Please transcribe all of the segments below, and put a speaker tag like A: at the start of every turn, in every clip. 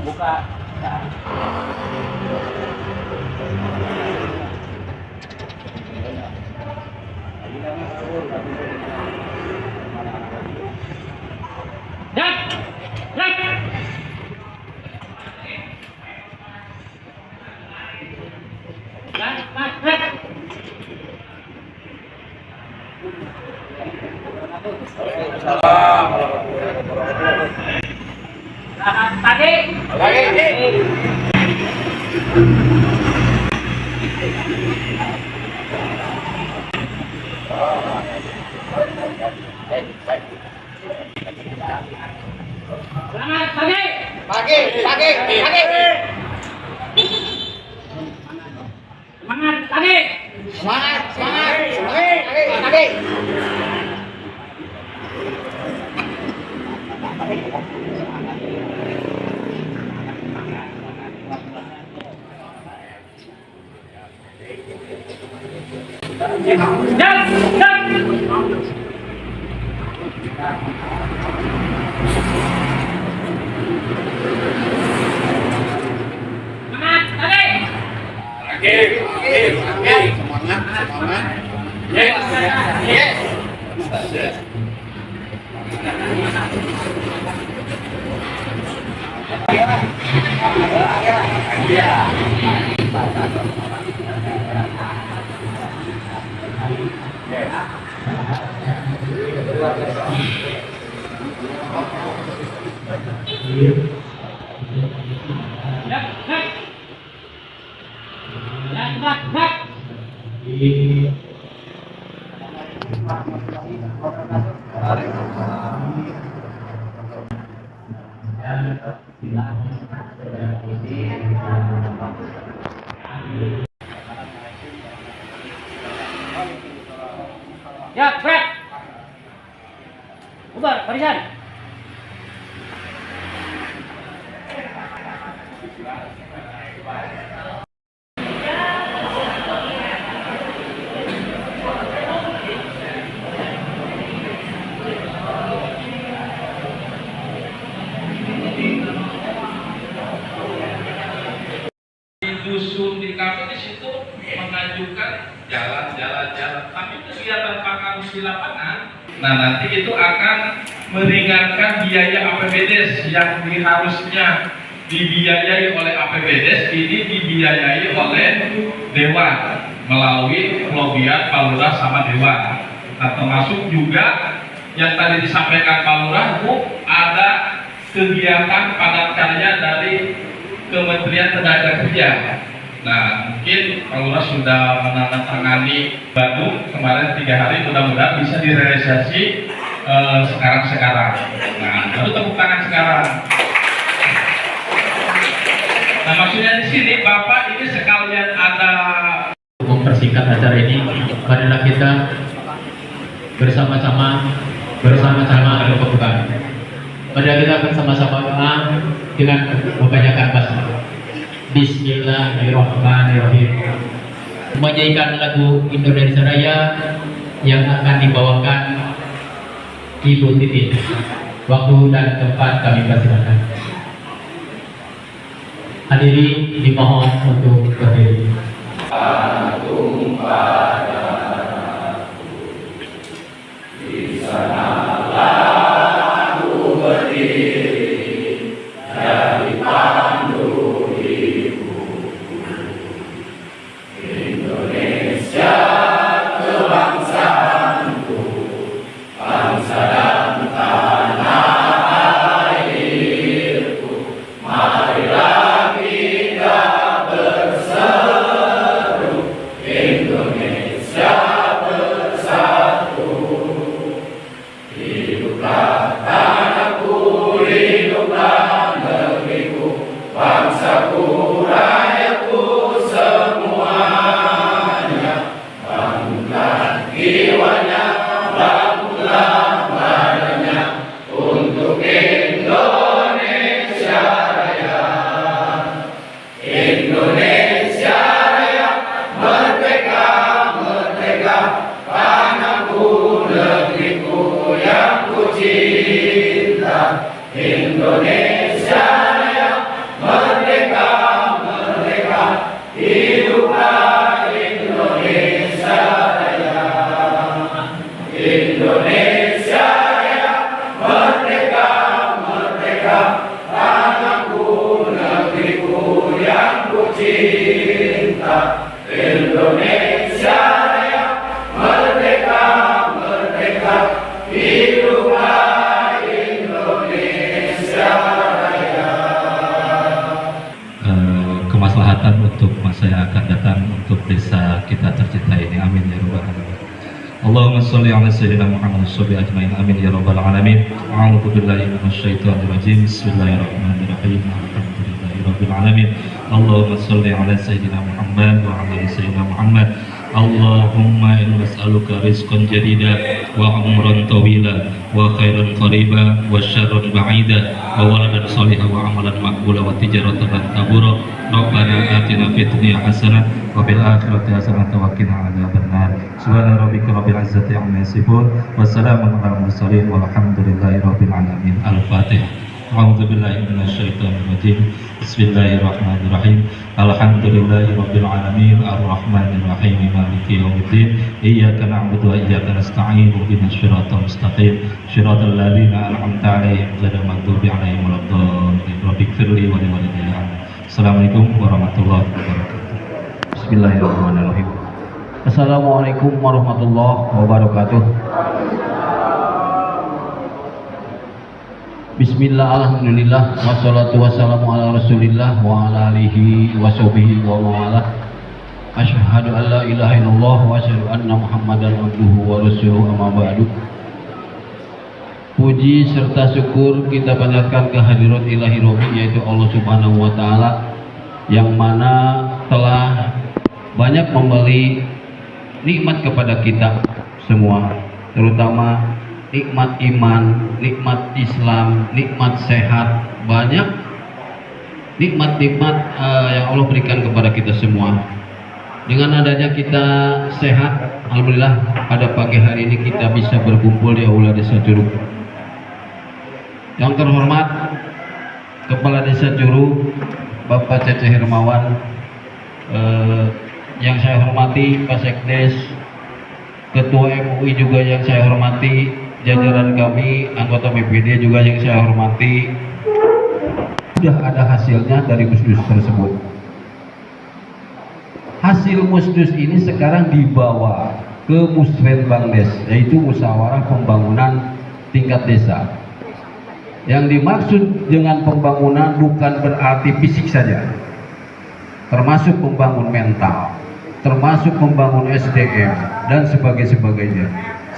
A: Buka. Ya, Fred. Bubar, barisan.
B: Dusun di kami di situ mengajukan jalan, tapi kegiatan Pak Kamus di lapangan, nah nanti itu akan meringankan biaya APBDes yang harusnya dibiayai oleh APBDes, ini dibiayai oleh Dewan melalui lobian Pak Lurah sama Dewan. Nah, termasuk juga yang tadi disampaikan Pak Lurah, ada kegiatan padat karya dari Kementerian Tenaga Kerja. Nah, mungkin Pak Lurah sudah menandatangani Bandung kemarin 3 hari, mudah-mudahan bisa direalisasi sekarang. Nah, itu tepuk tangan sekarang. Nah, maksudnya di sini Bapak ini sekalian ada.
C: Untuk mempersingkat acara ini, marilah kita bersama-sama ada kebukaan. Marilah kita bersama-sama doa dengan membacakan basmalah. Bismillahirrahmanirrahim. Menyanyikan lagu Indonesia Raya yang akan dibawakan Ibu Titin. Waktu dan tempat kami persilakan. Hadirin dimohon untuk berdiri. Agung pada di sanalah aku berdiri dari pandu ibu Indonesia kebangsaanku, bangsa dan tanah airku, marilah kita berseru Indonesia. Kemaslahatan untuk masa yang akan datang untuk desa kita tercinta ini. Amin ya rabbal alamin. Allahumma sholli ala sayyidina Muhammad wa ajmain. Amin ya rabbal alamin. A'udzu billahi minasyaitonir rajim. Bismillahirrahmanirrahim. Alhamdulillahi rabbil alamin. Allahumma sholli ala sayyidina Muhammad wa ala sayyidina Muhammad. Allahumma inna nas'aluka rizqan jadida wa umran tawila wa khairan qariba wa syarran ba'ida wa waladan salihah wa amalan maqbula wa tijaratan lan tabura. Rabbana atina fid dunya hasanah wa fil akhirati hasanah wa qina adzabannar. Subhana rabbika rabbil izzati amma yasifun wa salamun alal mursalin walhamdulillahi rabbil alamin. Al-Fatihah. A'udzu billahi minasyaitonir rajim. Bismillahirrahmanirrahim. Alhamdulillahi rabbil alamin arrahmanir rahim maliki yaumiddin. Iyyaka na'budu wa iyyaka nasta'in. Ihdinas siratal mustaqim. Shiratal ladzina an'amta 'alaihim ghairil maghdubi 'alaihim waladdallin. Rabbighfirli wa li walidayya. Assalamualaikum warahmatullahi wabarakatuh. Bismillahirrahmanirrahim. Assalamualaikum warahmatullahi wabarakatuh. Bismillah, alhamdulillah, wassalatu wassalamu ala rasulillah wa ala alihi wa sahbihi wa mawalah. Asyhadu an la ilaha illallah wa asyhadu anna muhammadan abduhu wa rasuluhu amma ba'du. Puji serta syukur kita panjatkan kehadirat ilahi Rabbi, yaitu Allah subhanahu wa ta'ala, yang mana telah banyak memberi nikmat kepada kita semua, terutama nikmat iman, nikmat Islam, nikmat sehat, banyak nikmat-nikmat yang Allah berikan kepada kita semua. Dengan adanya kita sehat, alhamdulillah, pada pagi hari ini kita bisa berkumpul di Aula Desa Curug. Yang terhormat Kepala Desa Curug, Bapak Cece Hermawan, yang saya hormati Pak Sekdes, Ketua MUI juga yang saya hormati, jajaran kami, anggota BPD juga yang saya hormati. Sudah ada hasilnya dari musdus tersebut. Hasil musdus ini sekarang dibawa ke Musrenbangdes, yaitu musyawarah pembangunan tingkat desa. Yang dimaksud dengan pembangunan bukan berarti fisik saja, termasuk membangun mental, termasuk membangun SDM dan sebagainya,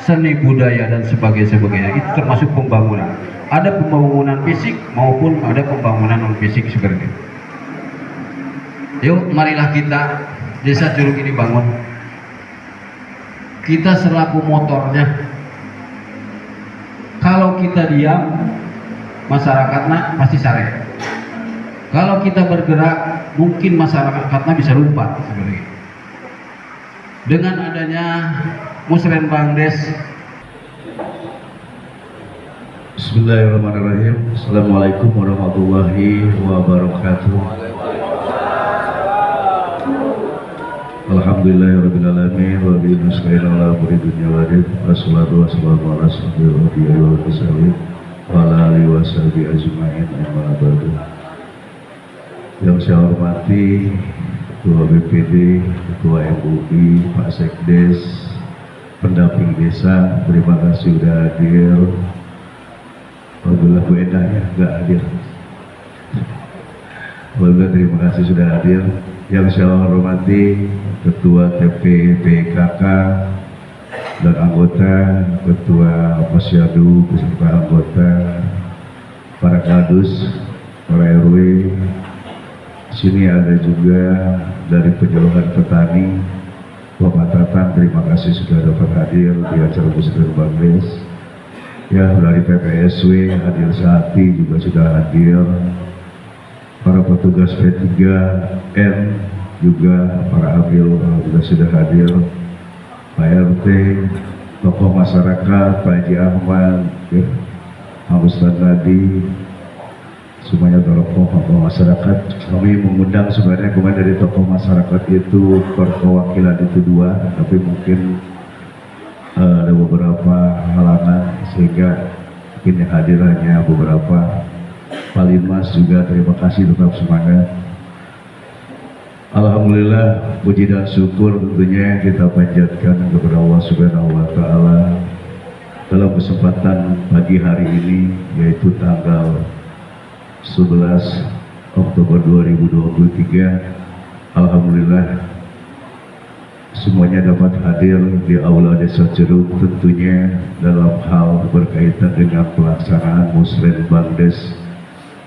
C: seni budaya dan sebagainya. Itu termasuk pembangunan. Ada pembangunan fisik maupun ada pembangunan non fisik seperti itu. Yuk, marilah kita Desa Curug ini bangun. Kita selaku motornya. Kalau kita diam, masyarakatnya pasti sare. Kalau kita bergerak, mungkin masyarakatnya bisa lompat seperti itu. Dengan adanya Musrenbangdes.
D: Bismillahirrahmanirrahim. Assalamualaikum warahmatullahi wabarakatuh. Alhamdulillahirrahmanirrahim. Wa bihi nasta'in ala umuri dunya wa din. Wassalatu wassalamu ala asyrofil anbiya'i wal mursalin wa ala alihi wa sahbihi ajma'in. Amma ba'du. Yang saya hormati Ketua BPD, Ketua MUI, Pak Sekdes, pendamping desa, terima kasih sudah hadir. Alhamdulillah Bu Endah ya, nggak hadir. Alhamdulillah, terima kasih sudah hadir. Yang saya hormati Ketua TPPKK dan anggota, Ketua Posyadu beserta anggota, para kadus, para RW. Di sini ada juga dari penjulukan petani, Bapak Tatang, terima kasih sudah dapat hadir di acara Musrenbangdes. Ya, dari PPSW hadir Sehati juga sudah hadir. Para petugas P3N juga, para amil juga sudah hadir. Pak RT, tokoh masyarakat, Pak Haji Ahmad, ya, Pak Ustadz Nadi, semuanya tokoh masyarakat. Kami mengundang sebenarnya kemarin dari tokoh masyarakat itu perwakilan itu 2, tapi mungkin ada beberapa halangan sehingga mungkin yang hadir hanya beberapa. Palimas juga terima kasih, tetap semangat. Alhamdulillah, puji dan syukur tentunya kita panjatkan kepada Allah Subhanahu wa Ta'ala dalam kesempatan pagi hari ini, yaitu tanggal 11 Oktober 2023. Alhamdulillah semuanya dapat hadir di Aula Desa Ceruk, tentunya dalam hal berkaitan dengan pelaksanaan Musrenbangdes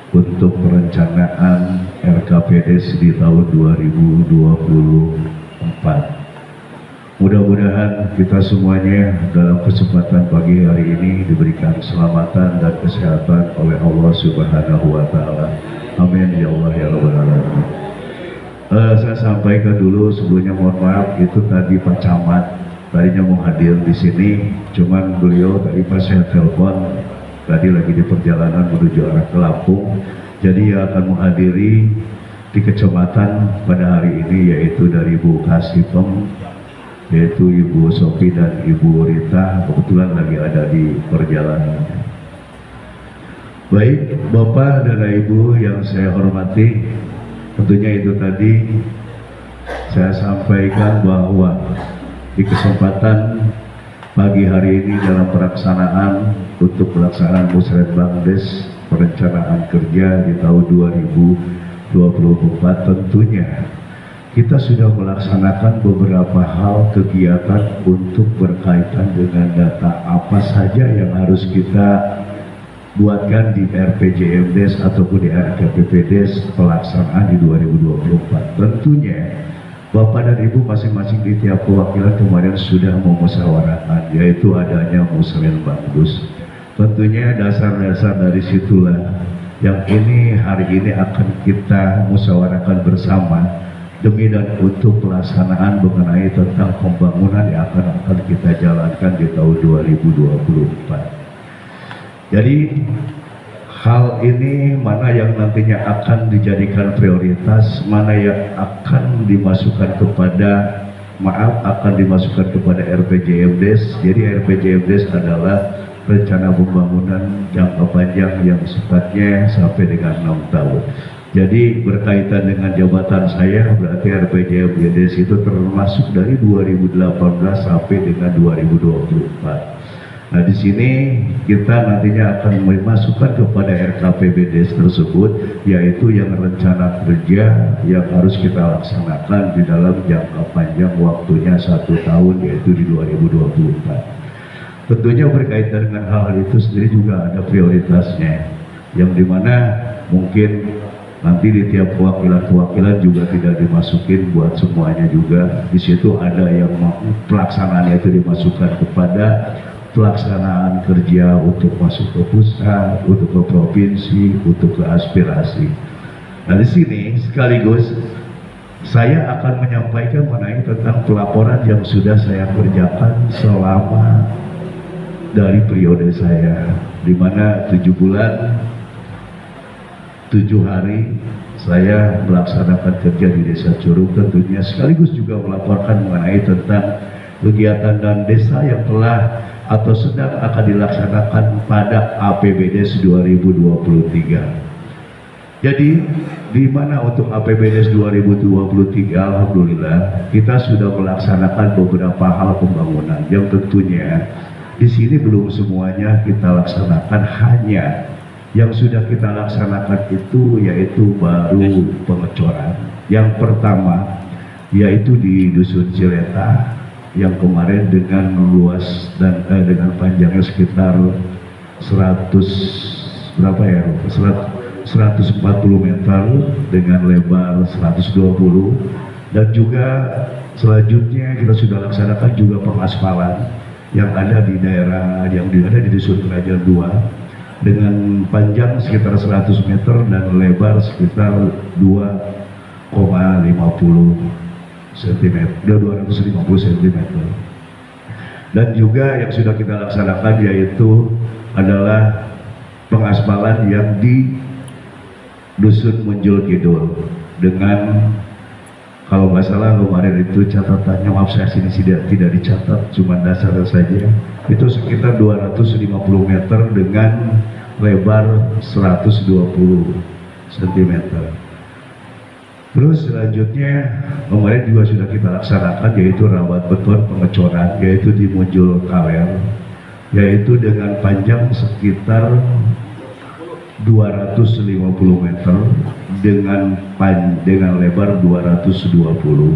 D: untuk perencanaan RKPDes di tahun 2024. Mudah-mudahan kita semuanya dalam kesempatan pagi hari ini diberikan keselamatan dan kesehatan oleh Allah Subhanahu wa Ta'ala. Amin ya Allah ya Rabbal Alamin. Saya sampaikan dulu sebelumnya, mohon maaf, itu tadi Pak Camat tadinya mau hadir di sini, cuman beliau tadi pas saya telepon tadi lagi di perjalanan menuju arah ke Lampung, jadi akan menghadiri di kecamatan pada hari ini, yaitu dari Bu Kasipem, yaitu Ibu Sofi dan Ibu Rita, kebetulan lagi ada di perjalanan. Baik Bapak dan Ibu yang saya hormati, tentunya itu tadi saya sampaikan bahwa di kesempatan pagi hari ini dalam pelaksanaan untuk pelaksanaan Musrenbangdes perencanaan kerja di tahun 2024, tentunya kita sudah melaksanakan beberapa hal kegiatan untuk berkaitan dengan data apa saja yang harus kita buatkan di RPJMDes ataupun di RKPPDes pelaksanaan di 2024. Tentunya Bapak dan Ibu masing-masing di tiap perwakilan kemarin sudah memusyawarahkan, yaitu adanya Musrenbangdes. Tentunya dasar-dasar dari situlah yang ini hari ini akan kita musyawarahkan bersama demi dan untuk pelaksanaan mengenai tentang pembangunan yang akan kita jalankan di tahun 2024. Jadi hal ini mana yang nantinya akan dijadikan prioritas, mana yang akan dimasukkan kepada RPJMDes. Jadi RPJMDes adalah rencana pembangunan jangka panjang yang sifatnya sampai dengan 6 tahun. Jadi berkaitan dengan jabatan saya, berarti RPJMDes itu termasuk dari 2018 sampai dengan 2024. Nah, di sini kita nantinya akan memasukkan kepada RKPBDes tersebut, yaitu yang rencana kerja yang harus kita laksanakan di dalam jangka panjang waktunya 1 tahun, yaitu di 2024. Tentunya berkaitan dengan hal itu sendiri juga ada prioritasnya, yang dimana mungkin nanti di tiap kewakilan juga tidak dimasukin buat semuanya juga. Di situ ada yang pelaksanaannya itu dimasukkan kepada pelaksanaan kerja untuk masuk ke pusat, untuk ke provinsi, untuk ke aspirasi. Nah, di sini sekaligus saya akan menyampaikan mengenai tentang pelaporan yang sudah saya kerjakan selama dari periode saya, di mana 7 bulan 7 hari saya melaksanakan kerja di Desa Curug, tentunya sekaligus juga melaporkan mengenai tentang kegiatan dan desa yang telah atau sedang akan dilaksanakan pada APBDes 2023. Jadi di mana untuk APBDes 2023, alhamdulillah kita sudah melaksanakan beberapa hal pembangunan yang tentunya di sini belum semuanya kita laksanakan, hanya yang sudah kita laksanakan itu yaitu baru pengecoran. Yang pertama yaitu di Dusun Cileta yang kemarin dengan luas dan dengan panjangnya sekitar 140 meter dengan lebar 120, dan juga selanjutnya kita sudah laksanakan juga pengaspalan yang ada di daerah yang ada di Dusun Kerajaan 2 dengan panjang sekitar 100 meter dan lebar sekitar 2,50 cm, 250 cm. Dan juga yang sudah kita laksanakan yaitu adalah pengaspalan yang di Dusun Munjul Kidul dengan, kalau nggak salah kemarin itu catatannya, maaf saya sini tidak dicatat, cuma dasar saja, itu sekitar 250 meter dengan lebar 120 cm. Terus selanjutnya kemarin juga sudah kita laksanakan, yaitu rawat beton pengecoran, yaitu di Munjul Kaler, yaitu dengan panjang sekitar 250 meter dengan lebar 220.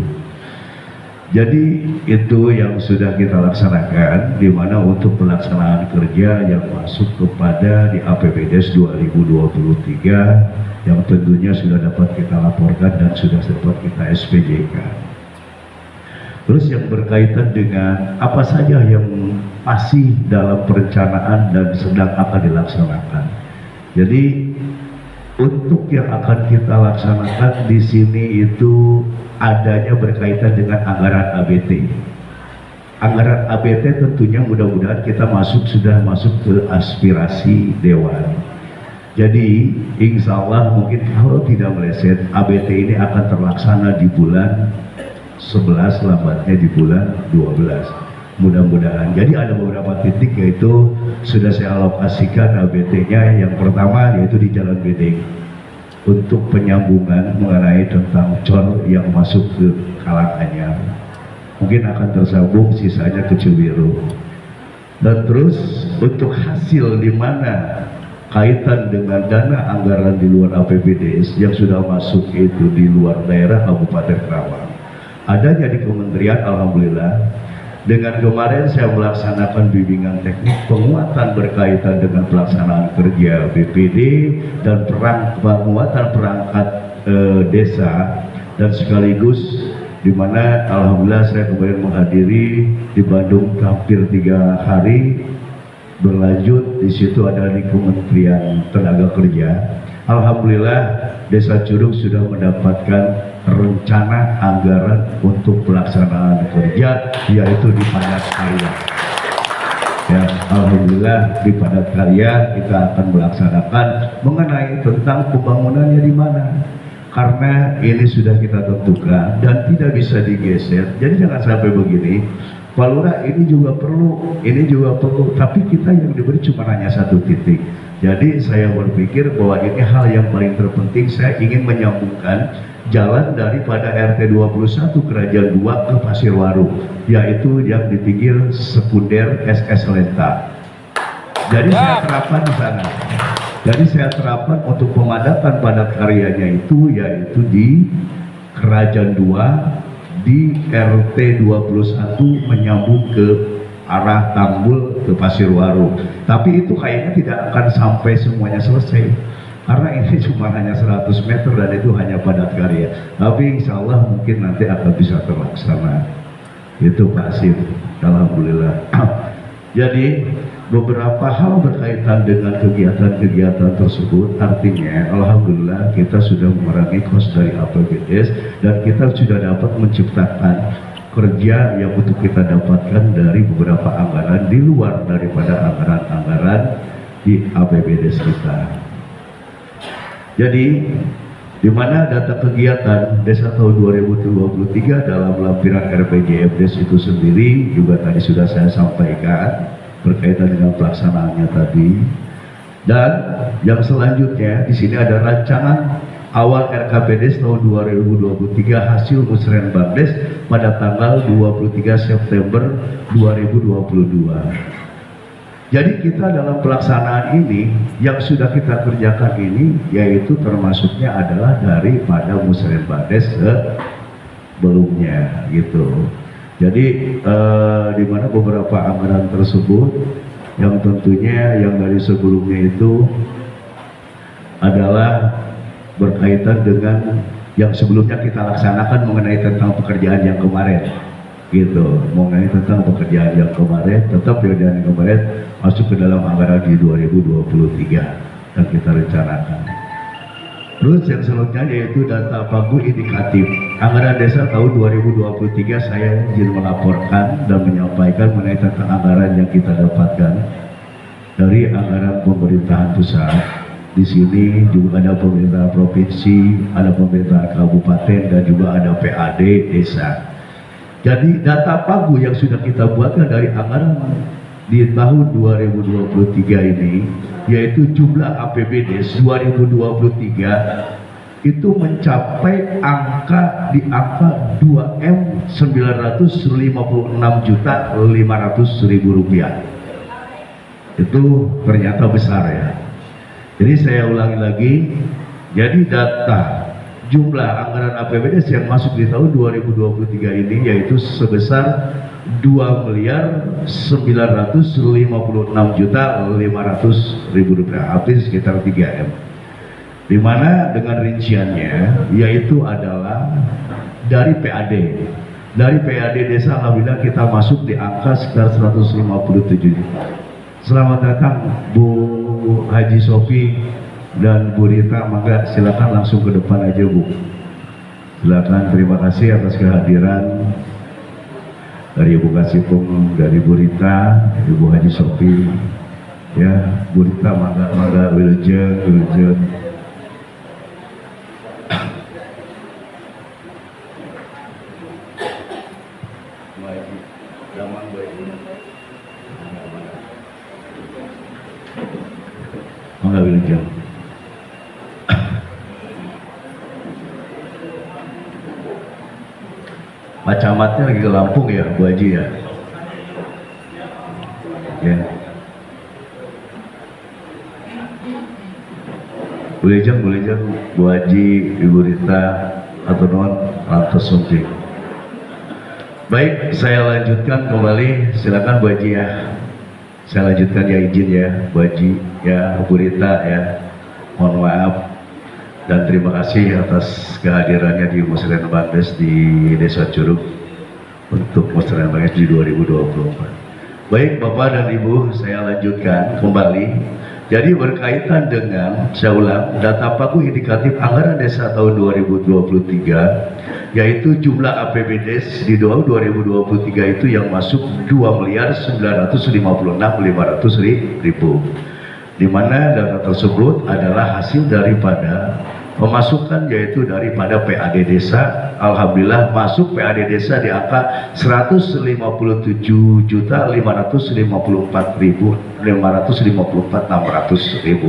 D: Jadi itu yang sudah kita laksanakan, di mana untuk pelaksanaan kerja yang masuk kepada di APBDes 2023 yang tentunya sudah dapat kita laporkan dan sudah dapat kita SPJ-kan. Terus yang berkaitan dengan apa saja yang masih dalam perencanaan dan sedang akan dilaksanakan. Jadi untuk yang akan kita laksanakan di sini itu adanya berkaitan dengan anggaran ABT. Anggaran ABT tentunya mudah-mudahan kita sudah masuk ke aspirasi Dewan. Jadi insya Allah mungkin kalau tidak meleset, ABT ini akan terlaksana di bulan 11, lambatnya di bulan 12. Mudah-mudahan. Jadi ada beberapa titik yaitu sudah saya alokasikan ABT-nya. Yang pertama yaitu di Jalan Bedeng untuk penyambungan mengenai tentang cor yang masuk ke Karanganyar. Mungkin akan tersambung sisanya ke Cibiru. Dan terus untuk hasil di mana kaitan dengan dana anggaran di luar APBDes yang sudah masuk itu di luar daerah Kabupaten Karawang. Adanya di kementerian, alhamdulillah. Dengan kemarin saya melaksanakan bimbingan teknik penguatan berkaitan dengan pelaksanaan kerja BPD dan penguatan perangkat desa, dan sekaligus di mana alhamdulillah saya kemarin menghadiri di Bandung hampir 3 hari berlanjut. Di situ ada di Kementerian Tenaga Kerja. Alhamdulillah Desa Curug sudah mendapatkan rencana anggaran untuk pelaksanaan kerja, yaitu di Padat Karya. Ya, alhamdulillah di Padat Karya kita akan melaksanakan mengenai tentang pembangunannya di mana. Karena ini sudah kita tentukan dan tidak bisa digeser. Jadi jangan sampai begini, Pak Lurah ini juga perlu, tapi kita yang diberi cuma hanya satu titik. Jadi saya berpikir bahwa ini hal yang paling terpenting. Saya ingin menyambungkan jalan daripada RT 21 Kerajaan 2 ke Pasirwaru, yaitu yang di pinggir sekunder SS Lenta. Jadi saya terapkan di sana. Jadi saya terapkan untuk pemadatan padat karyanya itu, yaitu di Kerajaan 2 di RT 21 menyambung ke arah Tambul ke Pasirwaru. Tapi itu kayaknya tidak akan sampai semuanya selesai, karena ini cuma hanya 100 meter dan itu hanya padat karya. Tapi insya Allah mungkin nanti akan bisa terlaksana. Itu Pak Sif, alhamdulillah. Jadi beberapa hal berkaitan dengan kegiatan-kegiatan tersebut, artinya alhamdulillah kita sudah mengurangi kos dari APBDes dan kita sudah dapat menciptakan kerja yang untuk kita dapatkan dari beberapa anggaran di luar daripada anggaran-anggaran di APBDes kita. Jadi di mana data kegiatan desa tahun 2023 dalam lampiran RPJMDes itu sendiri juga tadi sudah saya sampaikan berkaitan dengan pelaksanaannya tadi. Dan yang selanjutnya di sini ada rancangan awal RKPDes tahun 2023 hasil Musrenbangdes pada tanggal 23 September 2022. Jadi kita dalam pelaksanaan ini yang sudah kita kerjakan ini yaitu termasuknya adalah daripada Musrenbangdes sebelumnya gitu. Jadi di mana beberapa anggaran tersebut yang tentunya yang dari sebelumnya itu adalah berkaitan dengan yang sebelumnya kita laksanakan mengenai tentang pekerjaan yang kemarin gitu, mengenai tentang pekerjaan yang kemarin, tetap pekerjaan yang kemarin masuk ke dalam anggaran di 2023 dan kita rencanakan. Terus yang selanjutnya yaitu data pagu indikatif anggaran desa tahun 2023. Saya izin melaporkan dan menyampaikan mengenai tentang anggaran yang kita dapatkan dari anggaran pemerintahan pusat. di sini juga ada pemerintah provinsi, ada pemerintah kabupaten, dan juga ada PAD desa. Jadi data pagu yang sudah kita buatkan dari anggaran di tahun 2023 ini, yaitu jumlah APBD 2023 itu mencapai di angka 2.956.500.000 rupiah. Itu ternyata besar ya. Jadi saya ulangi lagi, jadi data jumlah anggaran APBD yang masuk di tahun 2023 ini yaitu sebesar 2.956.500.000 rupiah, hampir sekitar 3 M. Di mana dengan rinciannya yaitu adalah dari PAD. Dari PAD desa alhamdulillah kita masuk di angka sekitar 157. Selamat datang Bu Haji Sofi dan Bu Rita, maka silakan langsung ke depan aja Bu. Silakan, terima kasih atas kehadiran dari Ibu Kasipung, dari Bu Rita, Ibu Haji Sofi. Ya, Bu Rita mangga wilujeng. Mangga wilujeng. Pak Camatnya lagi ke Lampung ya, Bu Haji ya? Ya. Boleh jeng, Bu Haji, Ibu Rita, atau non lantas suntik. Baik, saya lanjutkan kembali. Silakan Bu Haji ya. Saya lanjutkan ya, izin ya, Bu Haji, ya, Bu Rita ya. Mohon maaf dan terima kasih atas kehadirannya di Musren Bandes di Desa Curug untuk Musren Bandes di 2024. Baik Bapak dan Ibu, saya lanjutkan kembali. Jadi berkaitan dengan, saya ulang, data pagu indikatif anggaran desa tahun 2023, yaitu jumlah APBD di tahun 2023 itu yang masuk 2.956.500.000, di mana data tersebut adalah hasil daripada pemasukan yaitu daripada PAD desa. Alhamdulillah masuk PAD desa di angka 157.554.600.000.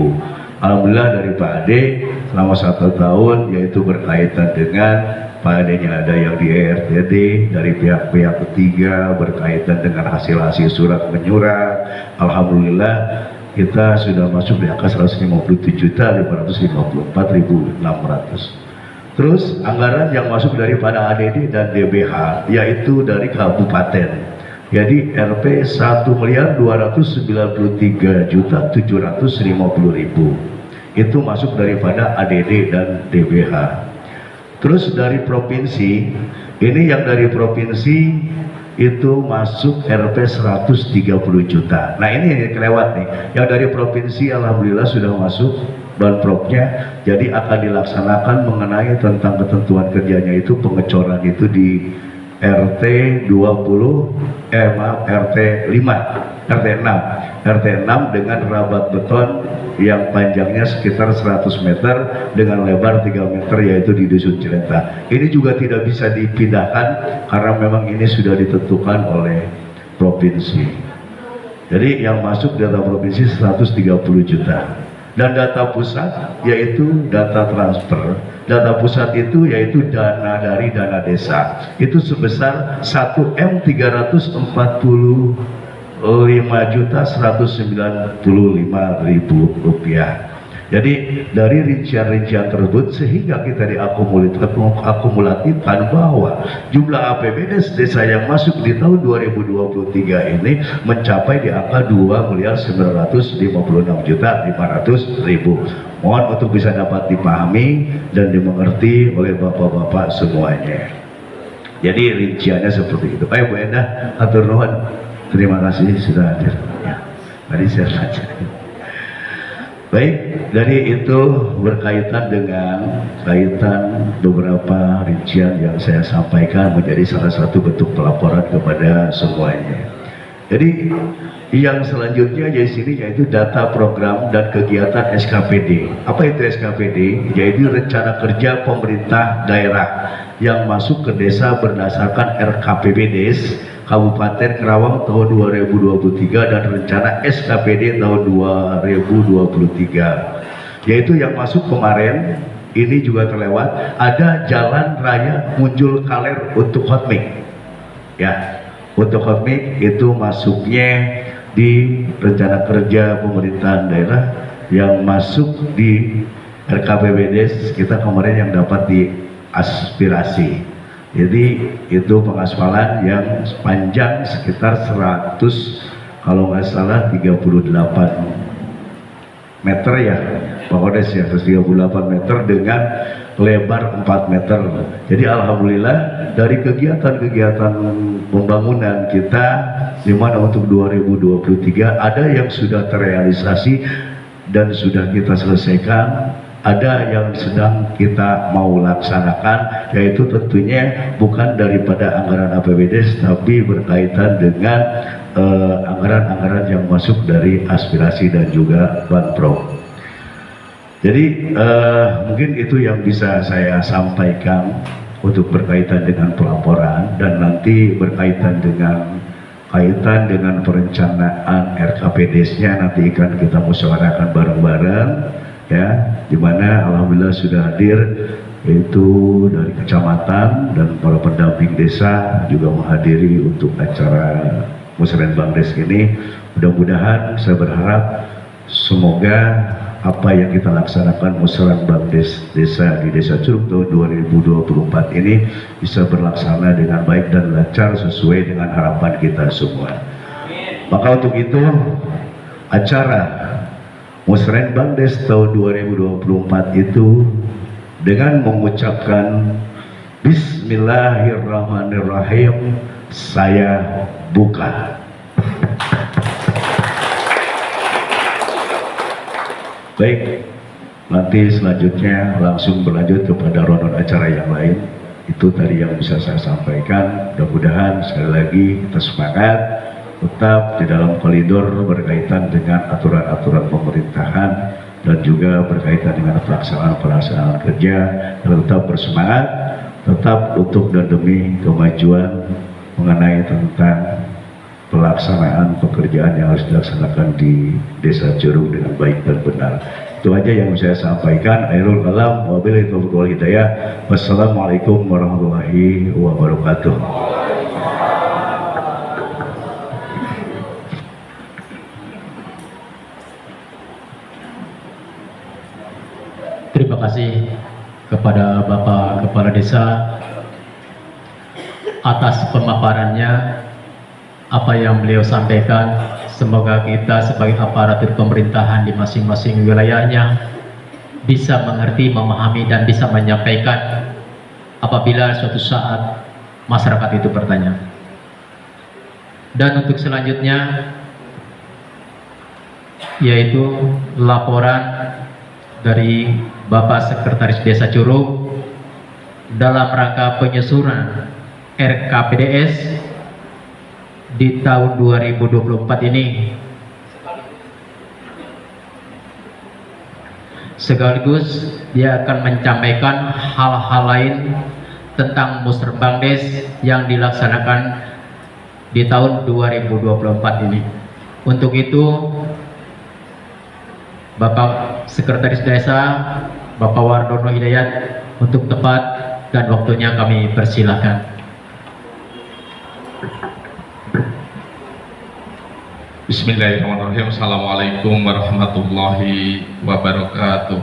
D: Alhamdulillah dari PAD selama 1 tahun, yaitu berkaitan dengan PAD-nya ada yang di ERTD dari pihak-pihak ketiga berkaitan dengan hasil-hasil surat menyurat. Alhamdulillah kita sudah masuk di angka 157.554.600. Terus anggaran yang masuk daripada ADD dan DBH yaitu dari kabupaten. Jadi Rp 1.293.750.000 itu masuk daripada ADD dan DBH. Terus dari provinsi, ini yang dari provinsi itu masuk Rp 130 juta. Nah ini kelewat nih, yang dari provinsi alhamdulillah sudah masuk banpropnya, jadi akan dilaksanakan mengenai tentang ketentuan kerjanya itu pengecoran itu di RT 6 dengan rabat beton yang panjangnya sekitar 100 meter dengan lebar 3 meter yaitu di Dusun Cilenta. Ini juga tidak bisa dipindahkan karena memang ini sudah ditentukan oleh provinsi. Jadi yang masuk data provinsi 130 juta. Dan data pusat yaitu data transfer. Data pusat itu yaitu dana dari dana desa. Itu sebesar 1.345.195.000 rupiah. Jadi dari rincian-rincian tersebut sehingga kita diakumulatifkan bahwa jumlah APBD desa yang masuk di tahun 2023 ini mencapai di angka 2.956.500.000. Mohon untuk bisa dapat dipahami dan dimengerti oleh bapak-bapak semuanya. Jadi rinciannya seperti itu. Baik Bu Endah, atur nuhun. Terima kasih sudah hadir. Ya, tadi saya baca. Baik, dari itu berkaitan dengan beberapa rincian yang saya sampaikan menjadi salah satu bentuk pelaporan kepada semuanya. Jadi Yang selanjutnya di sini yaitu data program dan kegiatan SKPD. Apa itu SKPD? Yaitu rencana kerja pemerintah daerah yang masuk ke desa berdasarkan RKPBDes Kabupaten Karawang tahun 2023 dan rencana SKPD tahun 2023. Yaitu yang masuk kemarin, ini juga terlewat, ada jalan raya Munjul Kaler untuk hotmik. Ya, untuk hotmik itu masuknya di rencana kerja pemerintahan daerah yang masuk di RKPBD kita kemarin yang dapat diaspirasi. Jadi itu pengaspalan yang panjang sekitar 100 kalau nggak salah 38 meter ya Pak Kodes ya, 138 meter dengan lebar 4 meter. Jadi alhamdulillah dari kegiatan-kegiatan pembangunan kita di mana untuk 2023 ada yang sudah terrealisasi dan sudah kita selesaikan, ada yang sedang kita mau laksanakan, yaitu tentunya bukan daripada anggaran APBD tapi berkaitan dengan anggaran-anggaran yang masuk dari aspirasi dan juga Banpro. Jadi mungkin itu yang bisa saya sampaikan untuk berkaitan dengan pelaporan, dan nanti berkaitan dengan perencanaan RKPDes-nya nanti akan kita musyawarahkan bareng-bareng ya, dimana alhamdulillah sudah hadir yaitu dari kecamatan dan para pendamping desa juga menghadiri untuk acara Musrenbangdes ini. Mudah-mudahan saya berharap semoga apa yang kita laksanakan Musrenbangdes desa di Desa Curug tahun 2024 ini bisa berlaksana dengan baik dan lancar sesuai dengan harapan kita semua. Maka untuk itu acara Musrenbangdes tahun 2024 itu dengan mengucapkan Bismillahirrahmanirrahim saya buka. Baik, nanti selanjutnya langsung berlanjut kepada rundown acara yang lain. Itu tadi yang bisa saya sampaikan. Mudah-mudahan sekali lagi kita semangat tetap di dalam koridor berkaitan dengan aturan-aturan pemerintahan dan juga berkaitan dengan pelaksanaan kerja, dan tetap bersemangat, tetap untuk dan demi kemajuan mengenai tentang pelaksanaan pekerjaan yang harus dilaksanakan di Desa Curug dengan baik dan benar. Itu aja yang saya sampaikan. Akhirul kalam, wabillahi taufiq wal hidayah. Wassalamualaikum warahmatullahi wabarakatuh.
A: Terima kasih kepada Bapak Kepala Desa atas pemaparannya. Apa yang beliau sampaikan, semoga kita sebagai aparatur pemerintahan di masing-masing wilayahnya bisa mengerti, memahami, dan bisa menyampaikan apabila suatu saat masyarakat itu bertanya. Dan untuk selanjutnya yaitu laporan dari Bapak Sekretaris Desa Curug dalam rangka penyusunan RKPDS di tahun 2024 ini, sekaligus dia akan menyampaikan hal-hal lain tentang Musrenbangdes yang dilaksanakan di tahun 2024 ini. Untuk itu Bapak Sekretaris Desa Bapak Wardono Hidayat untuk tepat dan waktunya kami persilahkan.
B: Bismillahirrahmanirrahim. Assalamualaikum warahmatullahi wabarakatuh.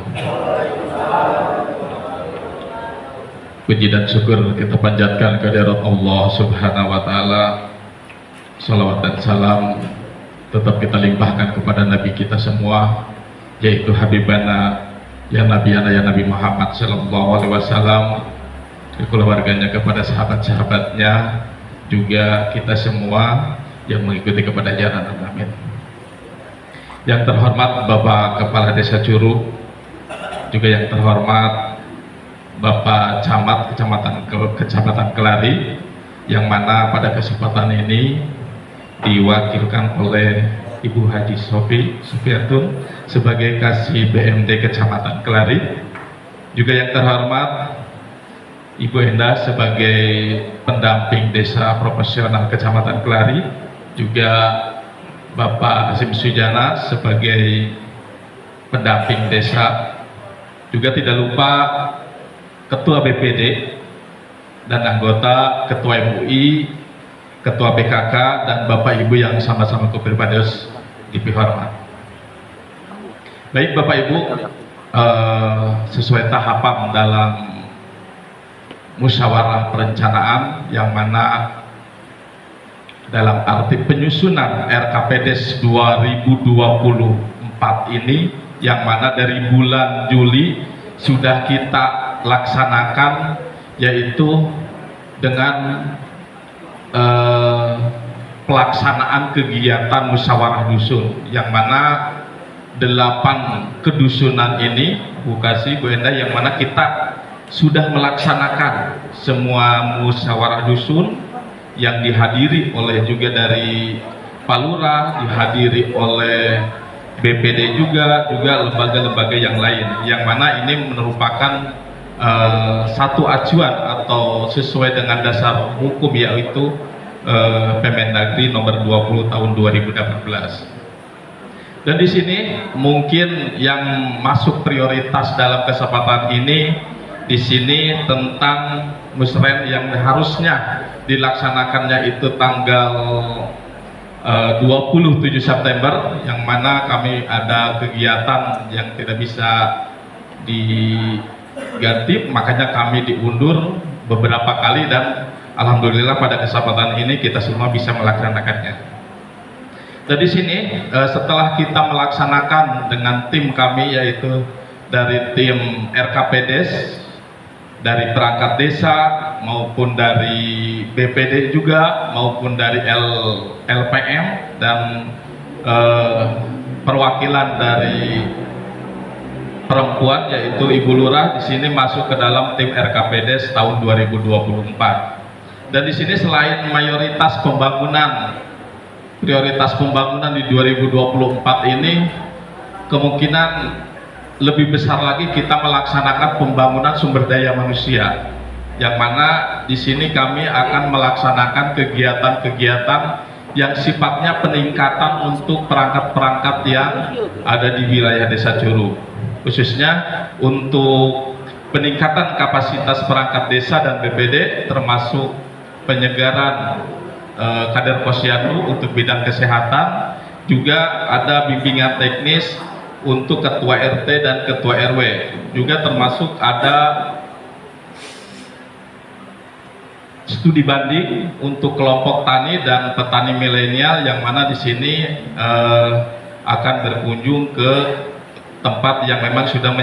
B: Puji dan syukur kita panjatkan kehadirat Allah Subhanahu wa taala. Salawat dan salam tetap kita limpahkan kepada Nabi kita semua, yaitu Habibana ya Nabi Muhammad sallallahu alaihi wasallam, keluarganya, kepada sahabat-sahabatnya, juga kita semua yang mengikuti kepada jalan. Amin. Yang terhormat Bapak Kepala Desa Curug, juga yang terhormat Bapak Camat Kecamatan Kelari, yang mana pada kesempatan ini diwakilkan oleh Ibu Haji Sofiatun sebagai Kasih BMD Kecamatan Kelari. Juga yang terhormat Ibu Endah sebagai pendamping desa profesional Kecamatan Kelari, juga Bapak Hasim Sujana sebagai pendamping desa, juga tidak lupa Ketua BPD dan anggota Ketua MUI, Ketua BKK, dan Bapak Ibu yang sama-sama Kopirpados dihormat. Baik Bapak Ibu, sesuai tahapan dalam musyawarah perencanaan yang mana dalam arti penyusunan RKPDes 2024 ini, yang mana dari bulan Juli sudah kita laksanakan, yaitu dengan pelaksanaan kegiatan musyawarah dusun, yang mana 8 kedusunan ini, Bu Kasih, Bu Endah, yang mana kita sudah melaksanakan semua musyawarah dusun yang dihadiri oleh juga dari Pak Lurah, dihadiri oleh BPD juga lembaga-lembaga yang lain, yang mana ini merupakan satu acuan atau sesuai dengan dasar hukum, yaitu Permendagri nomor 20 tahun 2018. Dan di sini mungkin yang masuk prioritas dalam kesempatan ini, di sini tentang musren yang harusnya dilaksanakannya itu tanggal 27 September, yang mana kami ada kegiatan yang tidak bisa diganti, makanya kami diundur beberapa kali, dan alhamdulillah pada kesempatan ini kita semua bisa melaksanakannya. Dan di sini setelah kita melaksanakan dengan tim kami, yaitu dari tim RKPDes, dari perangkat desa maupun dari BPD juga maupun dari LPM dan perwakilan dari perempuan yaitu Ibu Lurah, di sini masuk ke dalam tim RKPDes tahun 2024. Dan di sini selain mayoritas pembangunan, prioritas pembangunan di 2024 ini, kemungkinan lebih besar lagi kita melaksanakan pembangunan sumber daya manusia, yang mana di sini kami akan melaksanakan kegiatan-kegiatan yang sifatnya peningkatan untuk perangkat-perangkat yang ada di wilayah Desa Curug, khususnya untuk peningkatan kapasitas perangkat desa dan BPD, termasuk penyegaran kader posyandu untuk bidang kesehatan, juga ada bimbingan teknis untuk ketua RT dan ketua RW, juga termasuk ada studi banding untuk kelompok tani dan petani milenial, yang mana di sini akan berkunjung ke tempat yang memang sudah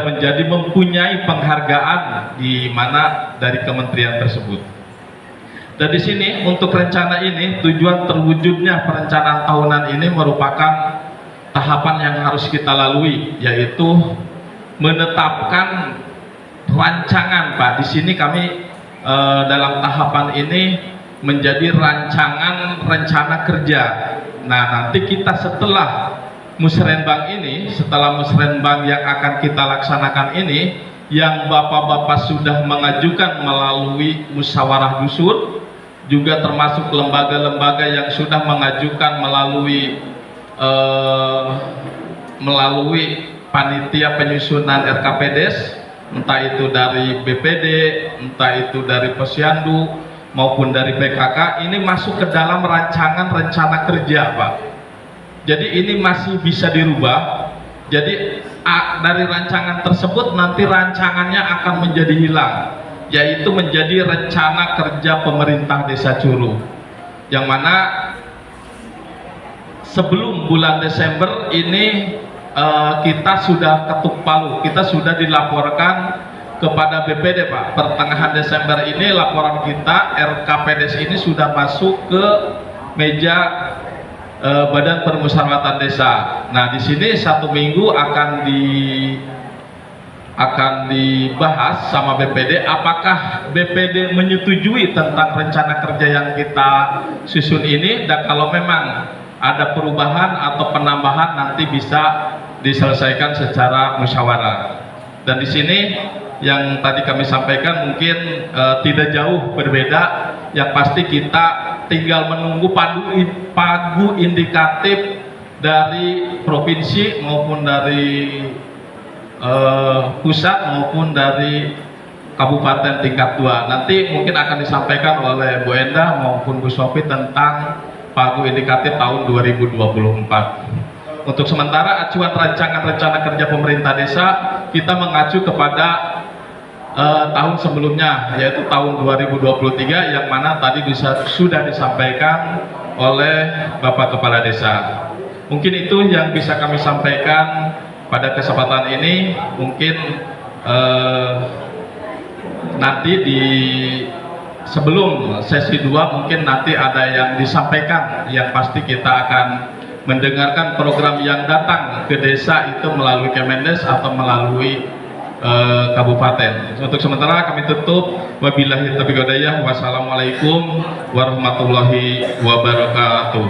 B: menjadi mempunyai penghargaan di mana dari kementerian tersebut. Dan di sini untuk rencana ini, tujuan terwujudnya perencanaan tahunan ini merupakan tahapan yang harus kita lalui, yaitu menetapkan rancangan, Pak. Di sini kami dalam tahapan ini menjadi rancangan rencana kerja. Nah, nanti kita setelah musrenbang ini, setelah musrenbang yang akan kita laksanakan ini, yang bapak-bapak sudah mengajukan melalui musyawarah dusun, juga termasuk lembaga-lembaga yang sudah mengajukan melalui panitia penyusunan RKPDes, entah itu dari BPD, entah itu dari posyandu maupun dari PKK, ini masuk ke dalam rancangan rencana kerja, Pak. Jadi ini masih bisa dirubah. Jadi dari rancangan tersebut nanti rancangannya akan menjadi hilang, yaitu menjadi rencana kerja pemerintah Desa Curug, yang mana sebelum bulan Desember ini kita sudah ketuk palu, kita sudah dilaporkan kepada BPD, Pak. Pertengahan Desember ini laporan kita RKPDes ini sudah masuk ke meja Badan Permusyawaratan Desa. Nah, di sini 1 minggu akan akan dibahas sama BPD, apakah BPD menyetujui tentang rencana kerja yang kita susun ini, dan kalau memang ada perubahan atau penambahan nanti bisa diselesaikan secara musyawarah. Dan di sini yang tadi kami sampaikan mungkin tidak jauh berbeda, yang pasti kita tinggal menunggu pagu indikatif dari provinsi maupun dari pusat maupun dari kabupaten tingkat 2. Nanti mungkin akan disampaikan oleh Bu Endah maupun Bu Sofi tentang pagu indikatif tahun 2024. Untuk sementara acuan rancangan rencana kerja pemerintah desa kita mengacu kepada tahun sebelumnya, yaitu tahun 2023, yang mana tadi sudah disampaikan oleh Bapak Kepala Desa. Mungkin itu yang bisa kami sampaikan pada kesempatan ini. Mungkin nanti di sebelum sesi 2 mungkin nanti ada yang disampaikan, yang pasti kita akan mendengarkan program yang datang ke desa itu melalui Kemendes atau melalui kabupaten. Untuk sementara kami tutup, wabillahi taufiq wal hidayah, wassalamualaikum warahmatullahi wabarakatuh.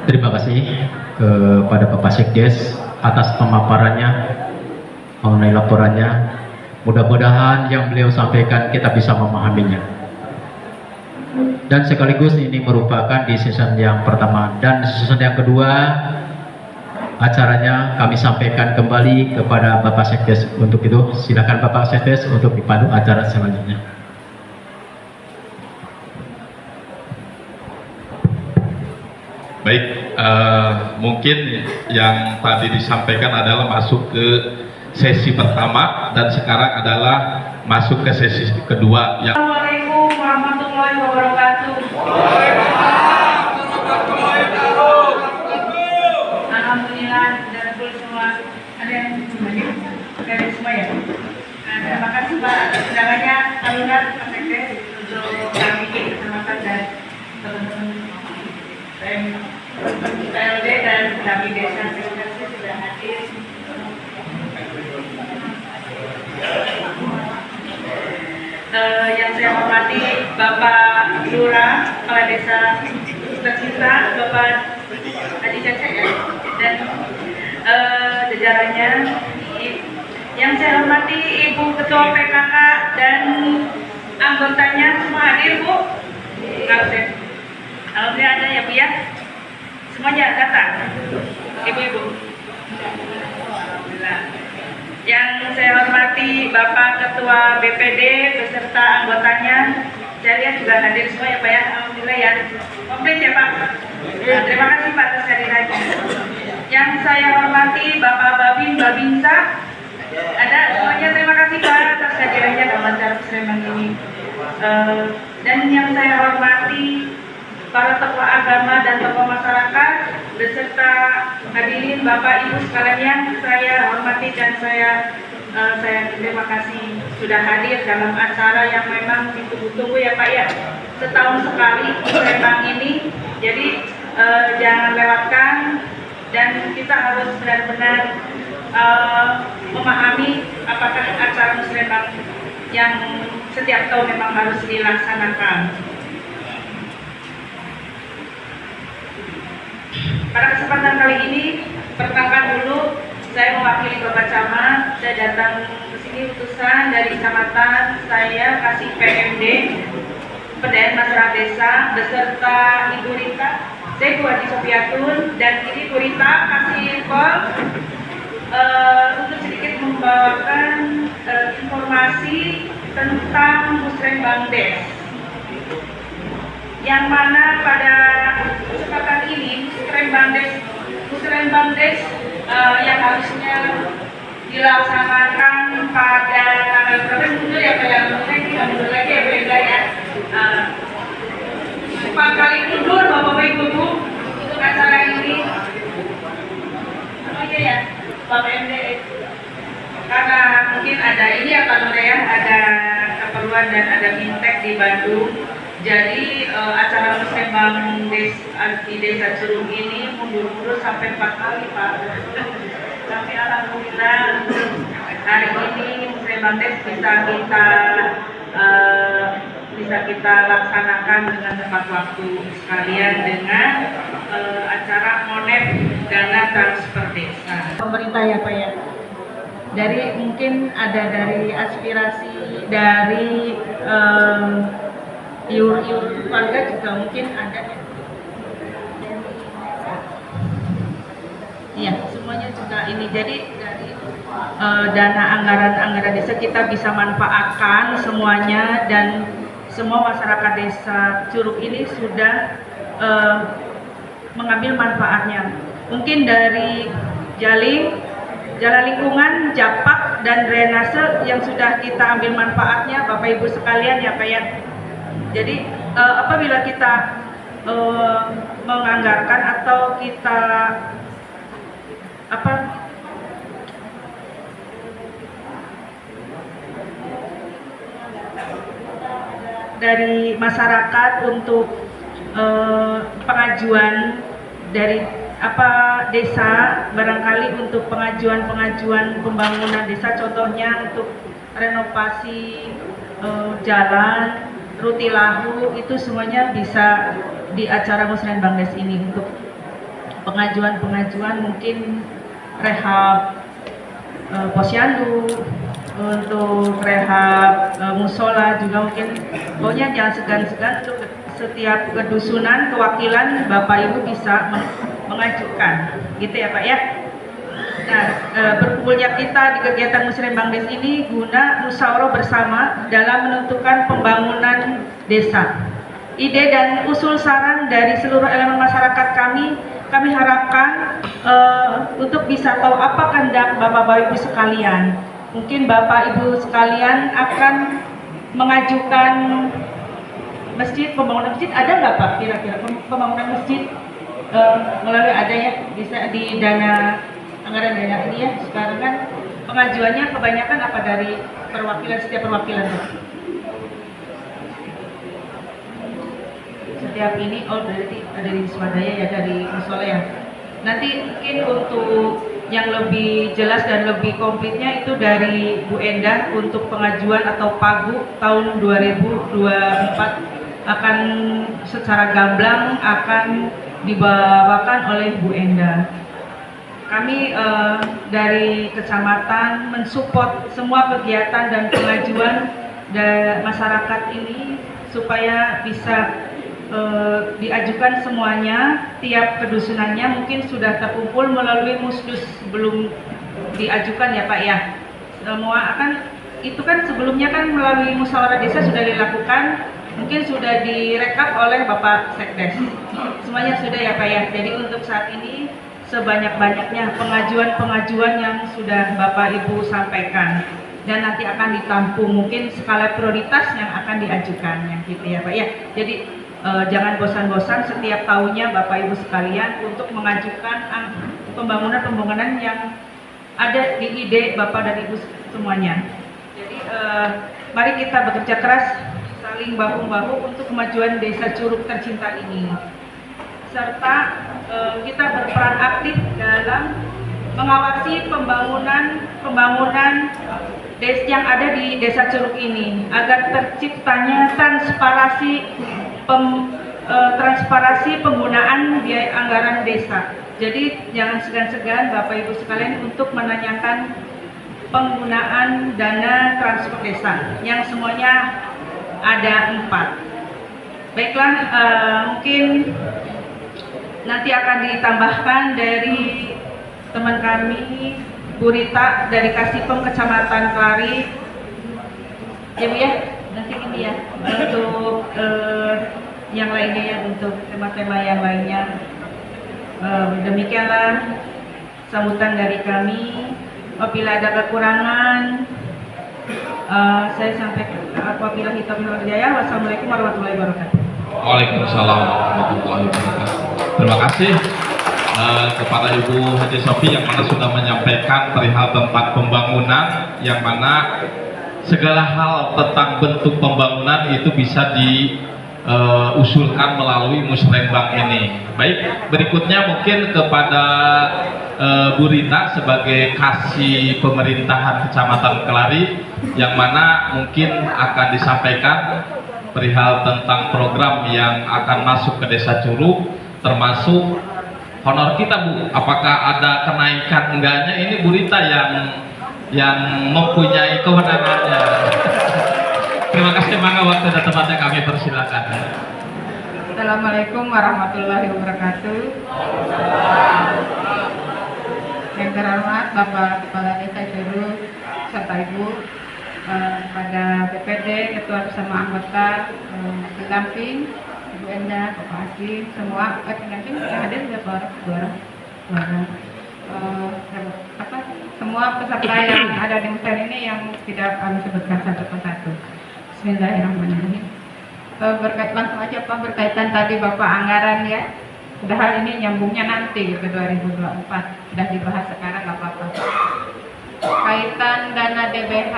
A: Terima kasih kepada Bapak Sekdes atas pemaparannya mengenai laporannya. Mudah-mudahan yang beliau sampaikan kita bisa memahaminya. Dan sekaligus ini merupakan di season yang pertama, dan season yang kedua acaranya kami sampaikan kembali kepada Bapak Sekdes. Untuk itu silakan Bapak Sekdes untuk dipandu acara selanjutnya.
B: Baik, mungkin yang tadi disampaikan adalah masuk ke sesi pertama, dan sekarang adalah masuk ke sesi kedua.
E: Assalamualaikum warahmatullahi wabarakatuh. Alhamdulillah, sudah full semua. Ada yang dari semua ya. Nah, terima kasih Pak atas undangannya, saluran Pak Sekdes untuk kami kesempatan dan teman-teman PLD dan kami desa sekitarnya sudah hadir. Yang saya hormati Bapak Lurah, Kepala Desa tercinta Bapak Adi Caca ya, dan jajarannya. Yang saya hormati Ibu Ketua PKK dan anggotanya semua hadir Bu. Alhamdulillah ada ya Bu ya, semuanya datang ibu-ibu. Alhamdulillah. Yang saya hormati Bapak Ketua BPD beserta anggotanya, saya lihat juga hadir semua ya Pak ya. Alhamdulillah ya, komplit ya Pak. Nah, terima kasih Pak atas kehadirannya. Yang saya hormati Bapak Babinsa, ada semuanya, terima kasih Pak atas kehadirannya dalam acara Sleman ini. Dan yang saya hormati para tokoh agama dan tokoh masyarakat beserta hadirin Bapak Ibu sekalian, saya hormati dan saya terima kasih sudah hadir dalam acara yang memang ditunggu-tunggu ya Pak ya, setahun sekali Sleman ini. Jadi jangan lewatkan, dan kita harus benar-benar memahami apakah acara Sleman yang setiap tahun memang harus dilaksanakan. Pada kesempatan kali ini, perkenalkan dulu, saya mewakili Bapak Camat. Saya datang ke sini utusan dari kecamatan, saya kasih PMD, Pemberdayaan Masyarakat Desa, beserta Ibu Rita, saya Bu Haji Sofiatun, dan ini Bu Rita kasih call untuk sedikit membawakan informasi tentang Musrembang Des, yang mana pada kesempatan ini Musrembang Des yang harusnya dilaksanakan pada tanggal berapa mundur ya Pak, yang mundur lagi ya beda ya, 4 kali mundur Bapak Ibu untuk acara ini. Oh iya ya Bapak MD, karena mungkin ada ini ya Pak Nur ya, ada keperluan dan ada mintek di Bandung. Jadi acara musrembang di Desa Curug ini mundur-mundur sampai 4 kali Pak. Tapi alhamdulillah hari ini musrembang des bisa kita laksanakan dengan tepat waktu sekalian dengan acara monet dana transfer desa. Pemerintah ya Pak ya. Dari mungkin ada dari aspirasi dari iur warga juga mungkin ada. Iya, semuanya juga ini. Jadi dari dana anggaran desa kita bisa manfaatkan semuanya, dan semua masyarakat desa Curug ini sudah mengambil manfaatnya. Mungkin dari jalan lingkungan, japak, dan drainase yang sudah kita ambil manfaatnya, Bapak Ibu sekalian ya Pak ya. Jadi apabila kita menganggarkan atau kita dari masyarakat untuk pengajuan dari desa, barangkali untuk pengajuan pembangunan desa, contohnya untuk renovasi jalan, rutilahu, itu semuanya bisa di acara musrembang des ini. Untuk pengajuan mungkin rehab posyandu, untuk rehab musola juga mungkin. Pokoknya jangan segan-segan untuk setiap kedusunan kewakilan Bapak Ibu bisa mengajukan, gitu ya Pak ya. Nah, berkumpulnya kita di kegiatan musrembang des ini guna musyawarah bersama dalam menentukan pembangunan desa. Ide dan usul saran dari seluruh elemen masyarakat kami harapkan untuk bisa tahu apa kehendak Bapak Ibu sekalian. Mungkin Bapak Ibu sekalian akan mengajukan pembangunan masjid, ada nggak Pak kira-kira pembangunan masjid melalui ada ya, bisa di dana anggaran dana ini ya. Sekarang kan pengajuannya kebanyakan apa dari perwakilan, setiap perwakilan Pak? Setiap ini, berarti dari swadaya ya, dari musola ya. Nanti mungkin untuk yang lebih jelas dan lebih komplitnya itu dari Bu Endah untuk pengajuan atau pagu tahun 2024 akan secara gamblang akan dibawakan oleh Bu Endah. Kami dari kecamatan mensupport semua kegiatan dan pengajuan masyarakat ini supaya bisa diajukan semuanya. Tiap kedusunannya mungkin sudah terkumpul melalui musdus sebelum diajukan ya Pak ya. Semua akan itu kan sebelumnya kan melalui musyawarah desa sudah dilakukan, mungkin sudah direkap oleh Bapak Sekdes. Semuanya sudah ya Pak ya. Jadi untuk saat ini sebanyak-banyaknya pengajuan yang sudah Bapak Ibu sampaikan, dan nanti akan ditampung mungkin skala prioritas yang akan diajukannya, gitu ya Pak ya. Jadi jangan bosan-bosan setiap tahunnya Bapak Ibu sekalian untuk mengajukan pembangunan yang ada di ide Bapak dan Ibu semuanya. Jadi mari kita bekerja keras, saling bahu-bahu untuk kemajuan desa Curug tercinta ini, serta kita berperan aktif dalam mengawasi pembangunan desa yang ada di desa Curug ini agar terciptanya transparansi penggunaan biaya anggaran desa. Jadi jangan segan-segan Bapak Ibu sekalian untuk menanyakan penggunaan dana transfer desa yang semuanya ada 4. Baiklah, mungkin nanti akan ditambahkan dari teman kami Bu Rita dari Kasipem Kecamatan Kelari ya Bu ya. Nanti ini ya untuk yang lainnya ya, untuk tema-tema yang lainnya. Demikianlah sambutan dari kami. Apabila ada kekurangan saya sampaikan. Apabila hitam hidayah, wassalamualaikum warahmatullahi wabarakatuh.
B: Waalaikumsalam warahmatullahi wabarakatuh. Terima kasih kepada Ibu Haji Sofi yang mana sudah menyampaikan perihal tempat pembangunan, yang mana segala hal tentang bentuk pembangunan itu bisa usulkan melalui musrenbang ini. Baik, berikutnya mungkin kepada Bu Rita sebagai kasih pemerintahan Kecamatan Kelari, yang mana mungkin akan disampaikan perihal tentang program yang akan masuk ke Desa Curug, termasuk honor kita, Bu. Apakah ada kenaikan enggaknya? Ini Bu Rita yang mempunyai kewenangannya. Terima kasih, mangga waktu dan tempatnya kami persilakan.
F: Assalamualaikum warahmatullahi wabarakatuh. Yang terhormat Bapak Kepala Desa Curug serta Ibu, pada BPD, Ketua bersama anggota, pendamping, Ibu Enda, Bapak Haji, semua pendamping yang hadir sudah semua peserta yang ada di musren ini yang tidak kami sebutkan satu persatu. Bismillahirrahmanirrahim. Langsung aja Pak, berkaitan tadi Bapak anggaran ya. Padahal ini nyambungnya nanti gitu 2024, sudah dibahas sekarang nggak apa-apa. Kaitan dana DBH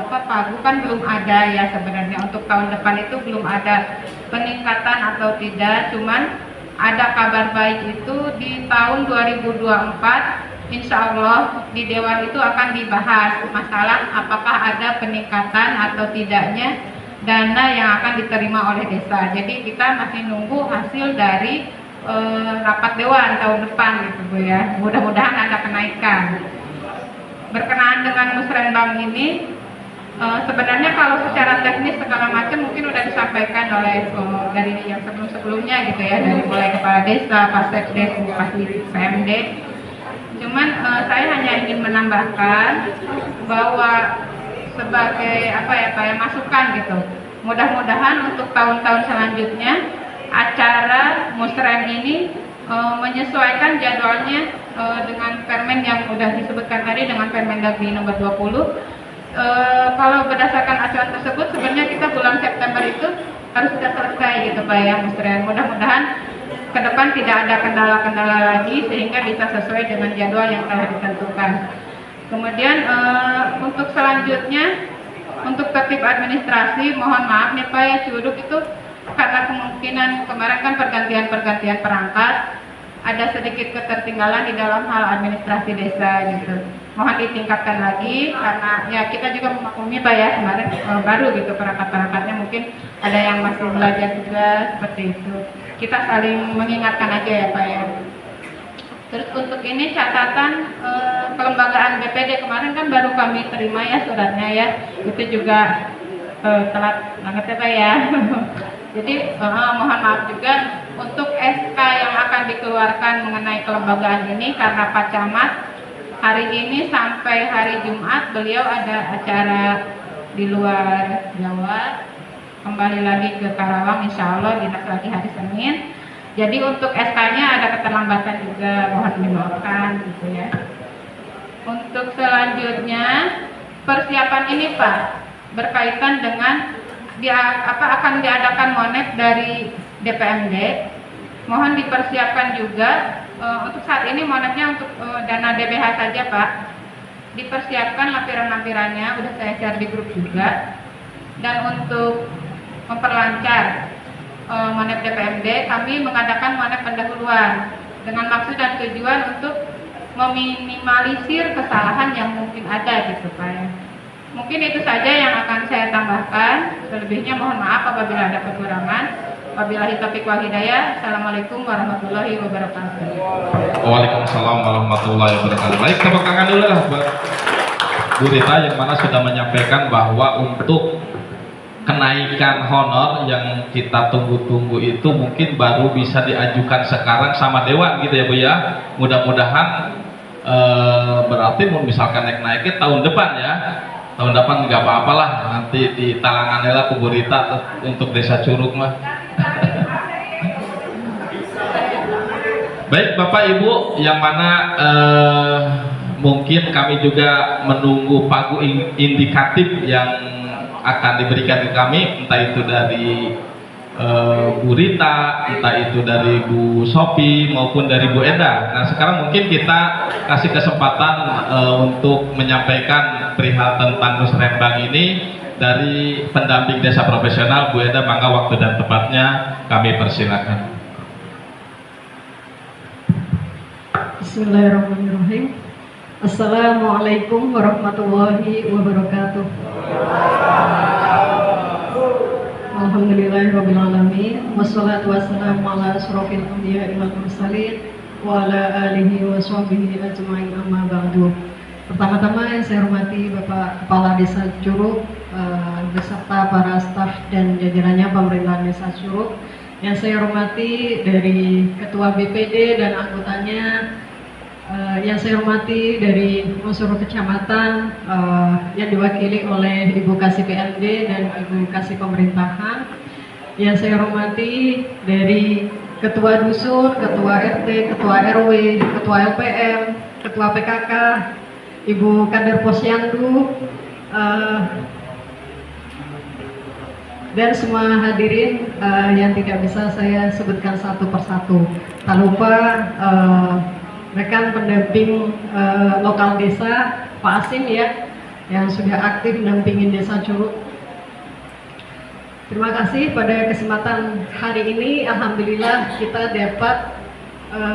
F: Pagu kan belum ada ya sebenarnya, untuk tahun depan itu belum ada peningkatan atau tidak, cuman ada kabar baik itu di tahun 2024 insya Allah di Dewan itu akan dibahas masalah apakah ada peningkatan atau tidaknya dana yang akan diterima oleh desa. Jadi kita masih nunggu hasil dari rapat Dewan tahun depan gitu Bu ya. Mudah-mudahan ada kenaikan. Berkenaan dengan musrenbang ini, sebenarnya kalau secara teknis segala macam mungkin sudah disampaikan oleh dari yang sebelum-sebelumnya gitu ya, dari mulai kepala desa, Pak Sekdes, Bupati, PMD. Cuman saya hanya ingin menambahkan bahwa sebagai masukan gitu. Mudah-mudahan untuk tahun-tahun selanjutnya acara musren ini menyesuaikan jadwalnya dengan permen yang sudah disebutkan tadi, dengan Permendagri nomor 20. Kalau berdasarkan acuan tersebut sebenarnya kita bulan September itu harus sudah selesai gitu Pak ya musren. Mudah-mudahan ke depan tidak ada kendala-kendala lagi sehingga bisa sesuai dengan jadwal yang telah ditentukan. Kemudian untuk selanjutnya, untuk tertib administrasi, mohon maaf nih Pak ya, Curug itu karena kemungkinan kemarin kan pergantian perangkat, ada sedikit ketertinggalan di dalam hal administrasi desa gitu. Mohon ditingkatkan lagi karena ya kita juga memaklumi Pak ya, kemarin baru gitu perangkat-perangkatnya, mungkin ada yang masih belajar juga seperti itu. Kita saling mengingatkan aja ya Pak ya. Terus untuk ini catatan kelembagaan BPD kemarin kan baru kami terima ya suratnya ya, itu juga telat banget ya Pak ya. Jadi mohon maaf juga untuk SK yang akan dikeluarkan mengenai kelembagaan ini karena Pak Camat hari ini sampai hari Jumat beliau ada acara di luar Jawa, kembali lagi ke Karawang insya Allah dinas lagi hari Senin. Jadi untuk SK-nya ada keterlambatan juga, mohon dimaafkan gitu ya. Untuk selanjutnya persiapan ini Pak berkaitan dengan akan diadakan monet dari DPMD. Mohon dipersiapkan juga untuk saat ini monetnya untuk dana DBH saja Pak. Dipersiapkan lampiran-lampirannya, udah saya share di grup juga. Dan untuk memperlancar monet DPMD, kami mengadakan monet pendahuluan dengan maksud dan tujuan untuk meminimalisir kesalahan yang mungkin ada gitu Pak ya. Mungkin itu saja yang akan saya tambahkan. Selebihnya mohon maaf apabila ada kekurangan. Wabillahi taufiq wal hidayah. Assalamualaikum warahmatullahi wabarakatuh.
B: Waalaikumsalam warahmatullahi wabarakatuh. Baik, tepuk tangan dulu lah buat Bu Rita yang mana sudah menyampaikan bahwa untuk kenaikan honor yang kita tunggu-tunggu itu mungkin baru bisa diajukan sekarang sama Dewan gitu ya Bu ya. Mudah-mudahan berarti misalkan naik-naiknya tahun depan ya. Tahun depan nggak apa-apalah, nanti di talangannya lah Bu Rita untuk Desa Curug mah. Baik Bapak Ibu, yang mana mungkin kami juga menunggu pagu indikatif yang akan diberikan ke kami, entah itu dari Bu Rita, entah itu dari Bu Sophie maupun dari Bu Enda. Nah sekarang mungkin kita kasih kesempatan untuk menyampaikan perihal tentang musrenbang ini dari pendamping desa profesional Bu Eda, mangga waktu dan tempatnya kami persilakan.
G: Bismillahirrahmanirrahim. Assalamualaikum warahmatullahi wabarakatuh. Alhamdulillahirrahmanirrahim. Wassalatu wassalamu ala asrofil anbiya wal mursalin wa ala alihi wa sahbihi ajma'in, amma ba'du. Pertama-tama yang saya hormati Bapak Kepala Desa Curug beserta para staf dan jajarannya pemerintahan Desa Curug. Yang saya hormati dari Ketua BPD dan anggotanya, yang saya hormati dari unsur kecamatan yang diwakili oleh Ibu Kasih PMD dan Ibu Kasih Pemerintahan. Yang saya hormati dari Ketua Dusun, Ketua RT, Ketua RW, Ketua LPM, Ketua PKK, Ibu Kader Posyandu, dan semua hadirin yang tidak bisa saya sebutkan satu persatu. Tak lupa rekan pendamping lokal desa Pak Asim ya, yang sudah aktif mendampingin Desa Curug. Terima kasih pada kesempatan hari ini. Alhamdulillah kita dapat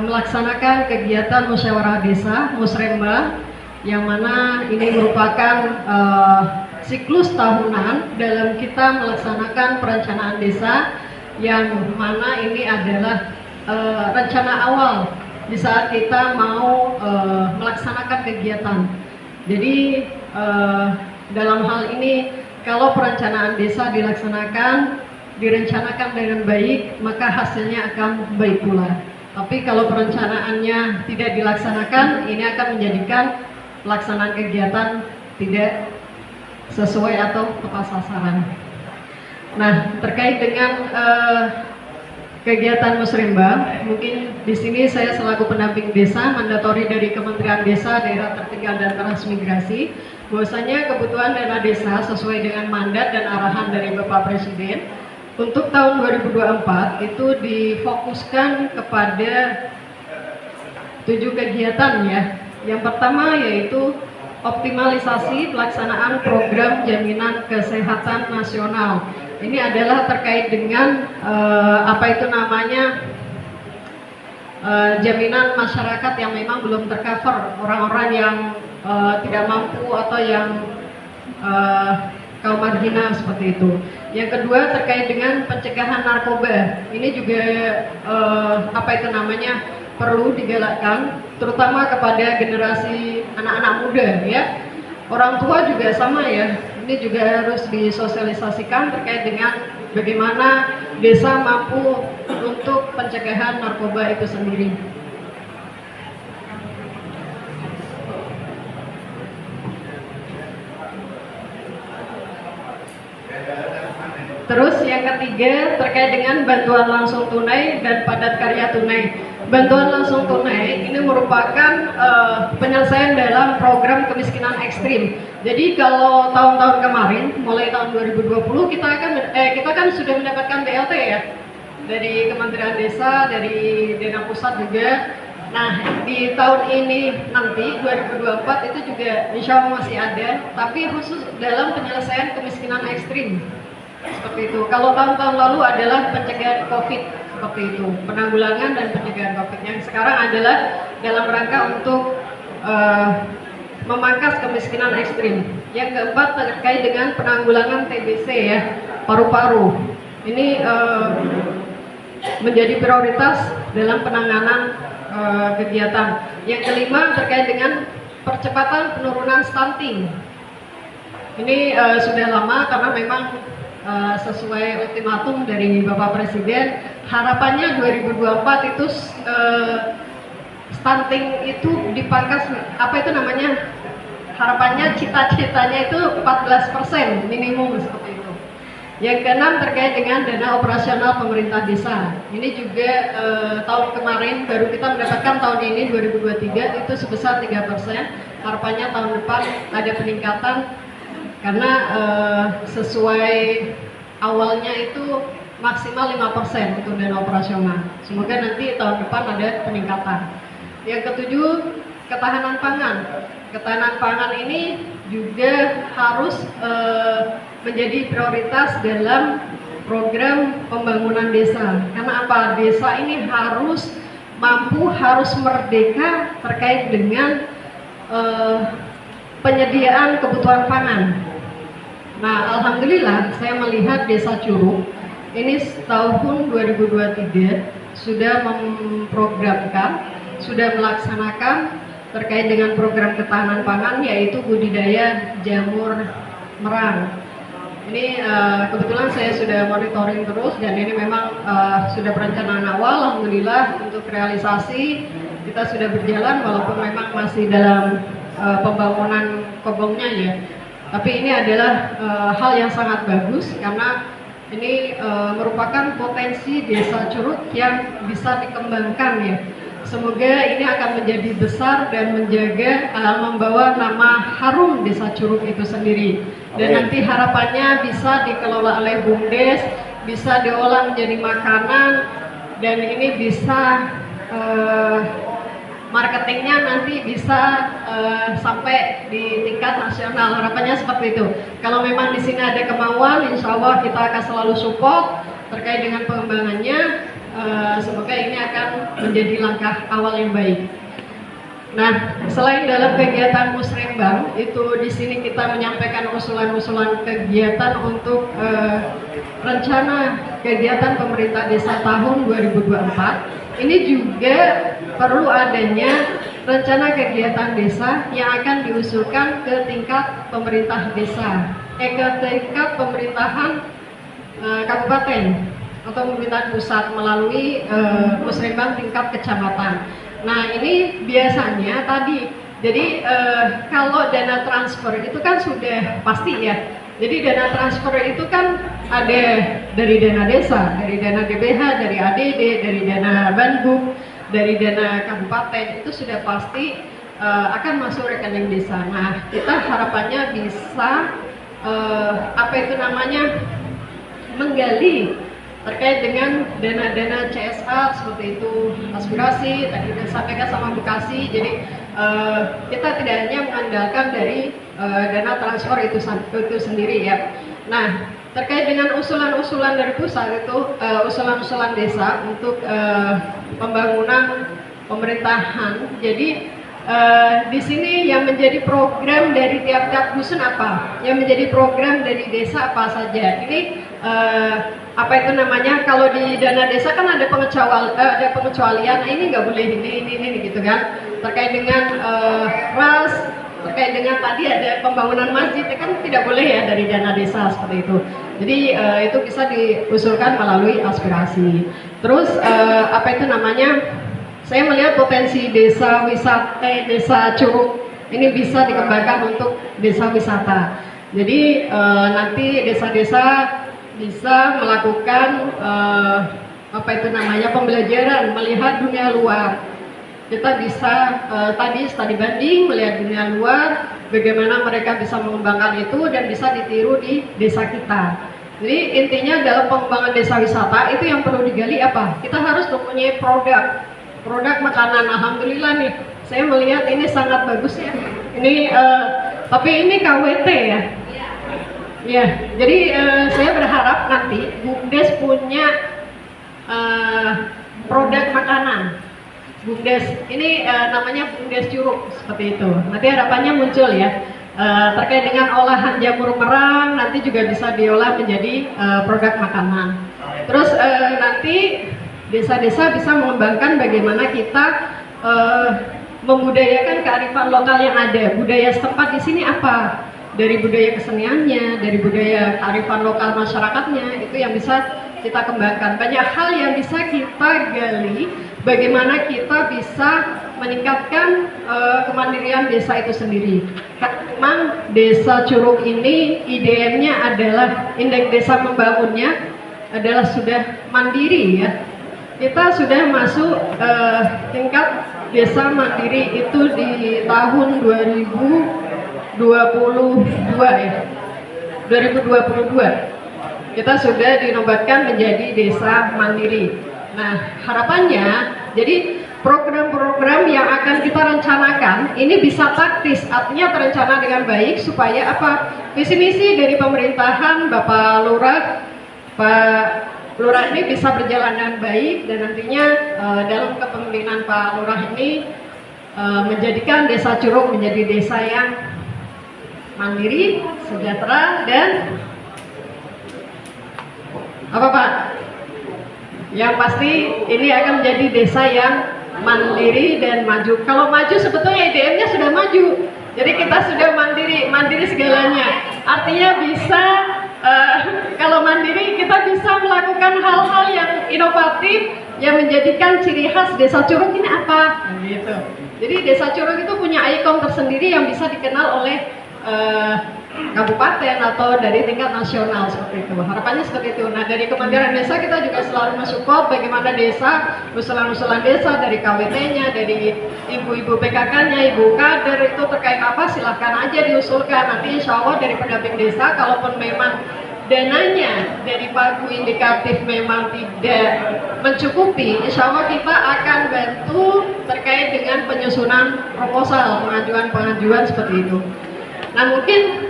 G: melaksanakan kegiatan musyawarah desa Musrembang, yang mana ini merupakan siklus tahunan dalam kita melaksanakan perencanaan desa, yang mana ini adalah rencana awal di saat kita mau melaksanakan kegiatan. Jadi dalam hal ini, kalau perencanaan desa direncanakan dengan baik, maka hasilnya akan baik pula. Tapi kalau perencanaannya tidak dilaksanakan, ini akan menjadikan pelaksanaan kegiatan tidak sesuai atau tepat sasaran. Nah, terkait dengan kegiatan Musrembang, mungkin di sini saya selaku pendamping desa mandatori dari Kementerian Desa, Daerah Tertinggal dan Transmigrasi, bahwasanya kebutuhan dana desa sesuai dengan mandat dan arahan dari Bapak Presiden untuk tahun 2024 itu difokuskan kepada 7 kegiatan ya. Yang pertama yaitu optimalisasi pelaksanaan program jaminan kesehatan nasional. Ini adalah terkait dengan jaminan masyarakat yang memang belum tercover, orang-orang yang tidak mampu atau yang kaum marginal seperti itu. Yang kedua terkait dengan pencegahan narkoba. Ini juga perlu digalakkan, terutama kepada generasi anak-anak muda ya. Orang tua juga sama ya. Ini juga harus disosialisasikan terkait dengan bagaimana desa mampu untuk pencegahan narkoba itu sendiri. Terus yang ketiga terkait dengan bantuan langsung tunai dan padat karya tunai. Bantuan langsung tunai ini merupakan penyelesaian dalam program kemiskinan ekstrim. Jadi kalau tahun-tahun kemarin, mulai tahun 2020 kita kan sudah mendapatkan BLT ya, dari Kementerian Desa, dari Dana Pusat juga. Nah, di tahun ini nanti 2024 itu juga insya Allah masih ada, tapi khusus dalam penyelesaian kemiskinan ekstrim. Seperti itu. Kalau tahun-tahun lalu adalah pencegahan COVID, seperti itu, penanggulangan dan pencegahan COVID. Yang sekarang adalah dalam rangka untuk memangkas kemiskinan ekstrim. Yang keempat terkait dengan penanggulangan TBC ya, paru-paru. Ini menjadi prioritas dalam penanganan kegiatan. Yang kelima terkait dengan percepatan penurunan stunting. Ini sudah lama karena memang sesuai ultimatum dari Bapak Presiden, harapannya 2024 itu stunting itu dipangkas, harapannya cita-citanya itu 14% minimum seperti itu. Yang keenam terkait dengan dana operasional pemerintah desa. Ini juga tahun kemarin baru kita mendapatkan, tahun ini 2023 itu sebesar 3%. Harapannya tahun depan ada peningkatan, karena sesuai awalnya itu maksimal 5% untuk dana operasional. Semoga nanti tahun depan ada peningkatan. Yang ketujuh, ketahanan pangan. Ketahanan pangan ini juga harus menjadi prioritas dalam program pembangunan desa. Karena apa? Desa ini harus mampu, harus merdeka terkait dengan penyediaan kebutuhan pangan. Nah, alhamdulillah saya melihat Desa Curug ini tahun 2023 sudah memprogramkan, sudah melaksanakan terkait dengan program ketahanan pangan, yaitu budidaya jamur merang. Ini kebetulan saya sudah monitoring terus, dan ini memang sudah perencanaan awal. Alhamdulillah untuk realisasi kita sudah berjalan, walaupun memang masih dalam pembangunan kobongnya ya. Tapi ini adalah hal yang sangat bagus, karena ini merupakan potensi Desa Curug yang bisa dikembangkan ya. Semoga ini akan menjadi besar dan menjaga membawa nama harum Desa Curug itu sendiri. Dan nanti harapannya bisa dikelola oleh BUMDes, bisa diolah menjadi makanan, dan ini bisa marketingnya nanti bisa sampai di tingkat nasional. Harapannya seperti itu. Kalau memang di sini ada kemauan, insya Allah kita akan selalu support terkait dengan pengembangannya. Semoga ini akan menjadi langkah awal yang baik. Nah, selain dalam kegiatan musrembang, itu di sini kita menyampaikan usulan-usulan kegiatan untuk rencana kegiatan pemerintah desa tahun 2024. Ini juga perlu adanya rencana kegiatan desa yang akan diusulkan ke tingkat pemerintah desa, ke tingkat pemerintahan kabupaten atau pemerintahan pusat melalui musrembang tingkat kecamatan. Nah, ini biasanya tadi, jadi kalau dana transfer itu kan sudah pasti ya. Jadi dana transfer itu kan ada dari dana desa, dari dana DBH, dari ADD, dari dana Bandung, dari dana kabupaten, itu sudah pasti akan masuk rekening desa. Nah, kita harapannya bisa menggali terkait dengan dana-dana CSR seperti itu, aspirasi tadi sudah sampaikan sama Bekasi. Jadi kita tidak hanya mengandalkan dari dana transfer itu sendiri ya. Nah, terkait dengan usulan-usulan dari pusat itu usulan-usulan desa untuk pembangunan pemerintahan. Jadi di sini yang menjadi program dari tiap-tiap dusun apa? Yang menjadi program dari desa apa saja? Ini kalau di dana desa kan ada pengecualian. Nah, ini nggak boleh ini gitu kan? Terkait dengan ras, terkait dengan tadi ada pembangunan masjid, kan tidak boleh ya dari dana desa seperti itu. Jadi itu bisa diusulkan melalui aspirasi. Terus saya melihat potensi desa wisata, desa Curug ini bisa dikembangkan untuk desa wisata. Jadi nanti desa-desa bisa melakukan pembelajaran, melihat dunia luar. Kita bisa tadi studi banding, melihat dunia luar, bagaimana mereka bisa mengembangkan itu dan bisa ditiru di desa kita. Jadi intinya dalam pengembangan desa wisata itu yang perlu digali apa? Kita harus mempunyai produk makanan. Alhamdulillah nih, saya melihat ini sangat bagus ya. Ini tapi ini KWT ya. Ya, jadi saya berharap nanti BUMDes punya produk makanan. BUMDes ini namanya BUMDes Curug seperti itu. Nanti harapannya muncul ya terkait dengan olahan jamur merang, nanti juga bisa diolah menjadi produk makanan. Terus nanti desa-desa bisa mengembangkan bagaimana kita membudayakan kearifan lokal yang ada. Budaya setempat di sini apa? Dari budaya keseniannya, dari budaya kearifan lokal masyarakatnya, itu yang bisa kita kembangkan. Banyak hal yang bisa kita gali, bagaimana kita bisa meningkatkan kemandirian desa itu sendiri. Memang desa Curug ini IDM-nya adalah, indeks desa membangunnya adalah sudah mandiri ya. Kita sudah masuk tingkat desa mandiri itu di tahun 2022 ya. 2022 kita sudah dinobatkan menjadi desa mandiri. Nah, harapannya jadi program-program yang akan kita rencanakan ini bisa taktis, artinya terencana dengan baik supaya apa? Visi misi dari pemerintahan Bapak Lurah, Pak Lurah ini bisa berjalan dengan baik, dan nantinya dalam kepemimpinan Pak Lurah ini menjadikan Desa Curug menjadi desa yang mandiri, sejahtera, dan apa Pak? Yang pasti ini akan menjadi desa yang mandiri dan maju. Kalau maju sebetulnya IDM-nya sudah maju, jadi kita sudah mandiri segalanya. Artinya bisa kalau mandiri kita bisa melakukan hal-hal yang inovatif yang menjadikan ciri khas Desa Curug ini apa? Gitu. Jadi Desa Curug itu punya ikon tersendiri yang bisa dikenal oleh kabupaten atau dari tingkat nasional seperti itu. Harapannya seperti itu. Nah, dari Kementerian Desa kita juga selalu mensupport bagaimana desa, usulan-usulan desa dari KWT-nya, dari ibu-ibu PKK-nya, ibu kader itu terkait apa, silahkan aja diusulkan. Nanti insya Allah dari pendamping desa, kalaupun memang dananya dari pagu indikatif memang tidak mencukupi, insya Allah kita akan bantu terkait dengan penyusunan proposal, pengajuan seperti itu. Nah, mungkin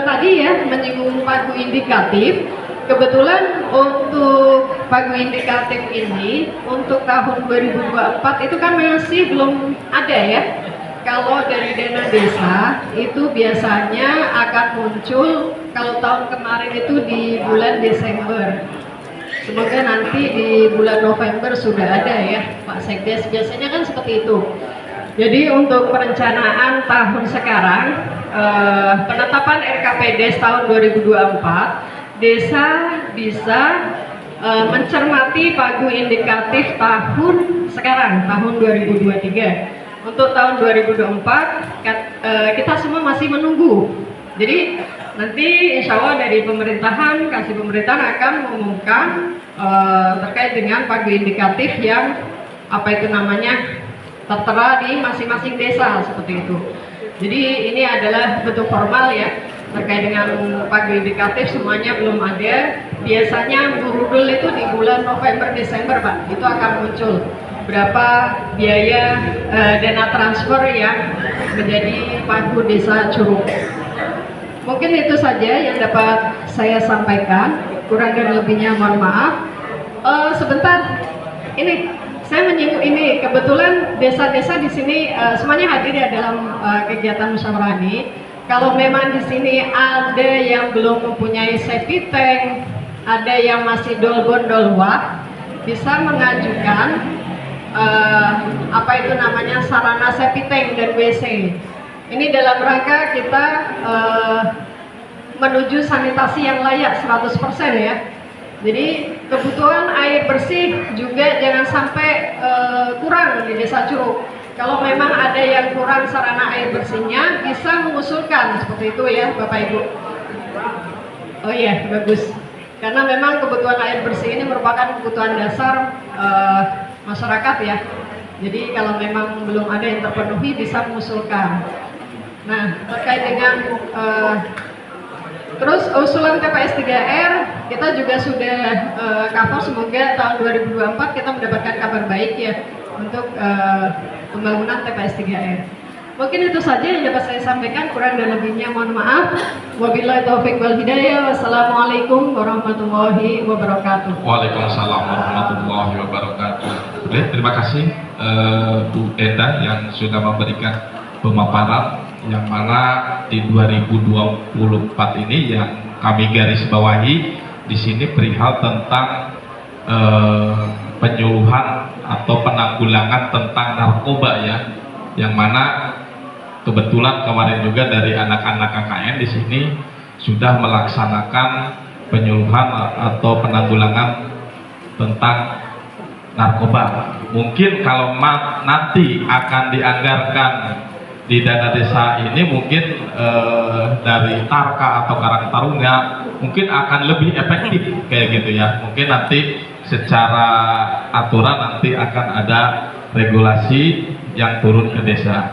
G: tadi ya menyinggung pagu indikatif, kebetulan untuk pagu indikatif ini untuk tahun 2024 itu kan masih belum ada ya. Kalau dari dana desa itu biasanya akan muncul kalau tahun kemarin itu di bulan Desember. Semoga nanti di bulan November sudah ada ya Pak Sekdes, biasanya kan seperti itu. Jadi untuk perencanaan tahun sekarang, penetapan RKPDes tahun 2024, desa bisa mencermati pagu indikatif tahun sekarang, tahun 2023. Untuk tahun 2024, kita semua masih menunggu. Jadi nanti insya Allah dari pemerintahan, kasih pemerintahan akan mengumumkan terkait dengan pagu indikatif yang apa itu namanya tertera di masing-masing desa seperti itu. Jadi ini adalah bentuk formal ya terkait dengan pagu indikatif, semuanya belum ada. Biasanya burudul itu di bulan November Desember Pak, itu akan muncul berapa biaya dana transfer yang menjadi pagu Desa Curug. Mungkin itu saja yang dapat saya sampaikan, kurang dan lebihnya mohon maaf. Sebentar, ini saya menyinggung ini, kebetulan desa-desa di sini semuanya hadir ya dalam kegiatan musyawarah ini. Kalau memang di sini ada yang belum mempunyai septic tank, ada yang masih dolbon dolwah, bisa mengajukan apa itu namanya sarana septic tank dan WC. Ini dalam rangka kita menuju sanitasi yang layak 100% ya. Jadi kebutuhan air bersih juga jangan sampai kurang di Desa Curug. Kalau memang ada yang kurang sarana air bersihnya, bisa mengusulkan seperti itu ya Bapak Ibu. Oh iya, bagus. Karena memang kebutuhan air bersih ini merupakan kebutuhan dasar masyarakat ya. Jadi kalau memang belum ada yang terpenuhi, bisa mengusulkan. Nah, terkait dengan terus usulan TPS 3R kita juga sudah cover, semoga tahun 2024 kita mendapatkan kabar baik ya untuk pembangunan TPS 3R. Mungkin itu saja yang dapat saya sampaikan, kurang dan lebihnya mohon maaf. Wabillahi taufiq wal hidayah. Wassalamualaikum warahmatullahi wabarakatuh.
B: Waalaikumsalam warahmatullahi wabarakatuh. Baik, terima kasih Bu Enda yang sudah memberikan pemaparan yang mana di 2024 ini yang kami garis bawahi di sini perihal tentang penyuluhan atau penanggulangan tentang narkoba ya, yang mana kebetulan kemarin juga dari anak-anak KKN di sini sudah melaksanakan penyuluhan atau penanggulangan tentang narkoba. Mungkin kalau nanti akan dianggarkan di dana desa ini mungkin dari Tarka atau Karang Taruna mungkin akan lebih efektif kayak gitu ya. Mungkin nanti secara aturan nanti akan ada regulasi yang turun ke desa.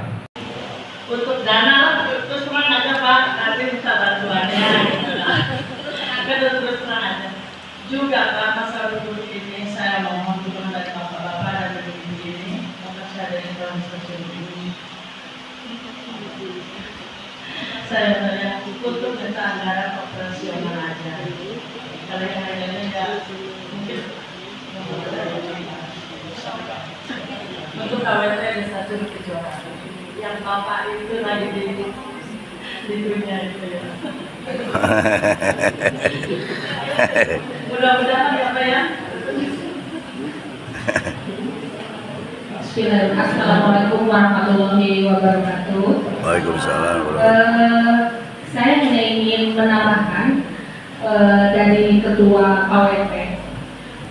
E: Untuk dana terus terang aja Pak, nanti bisa bantuannya. Terus terang aja. Juga Pak, masalah dulu ini saya mohon dukungan dari bapak-bapak dan ibu ini bisa ya Pak ya, untuk minta anggaran operasional aja. Kalau yang lainnya enggak mungkin untuk KWT bisa turut kejuaraan. Yang Bapak itu lagi di dunia itu ya. Mudah-mudahan ya Pak ya.
H: Assalamualaikum warahmatullahi wabarakatuh.
D: Waalaikumsalam.
H: Saya hanya ingin menambahkan dari Ketua KWP.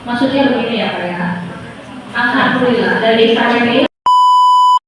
H: Maksudnya begini ya Pak ya. Alhamdulillah dari KWP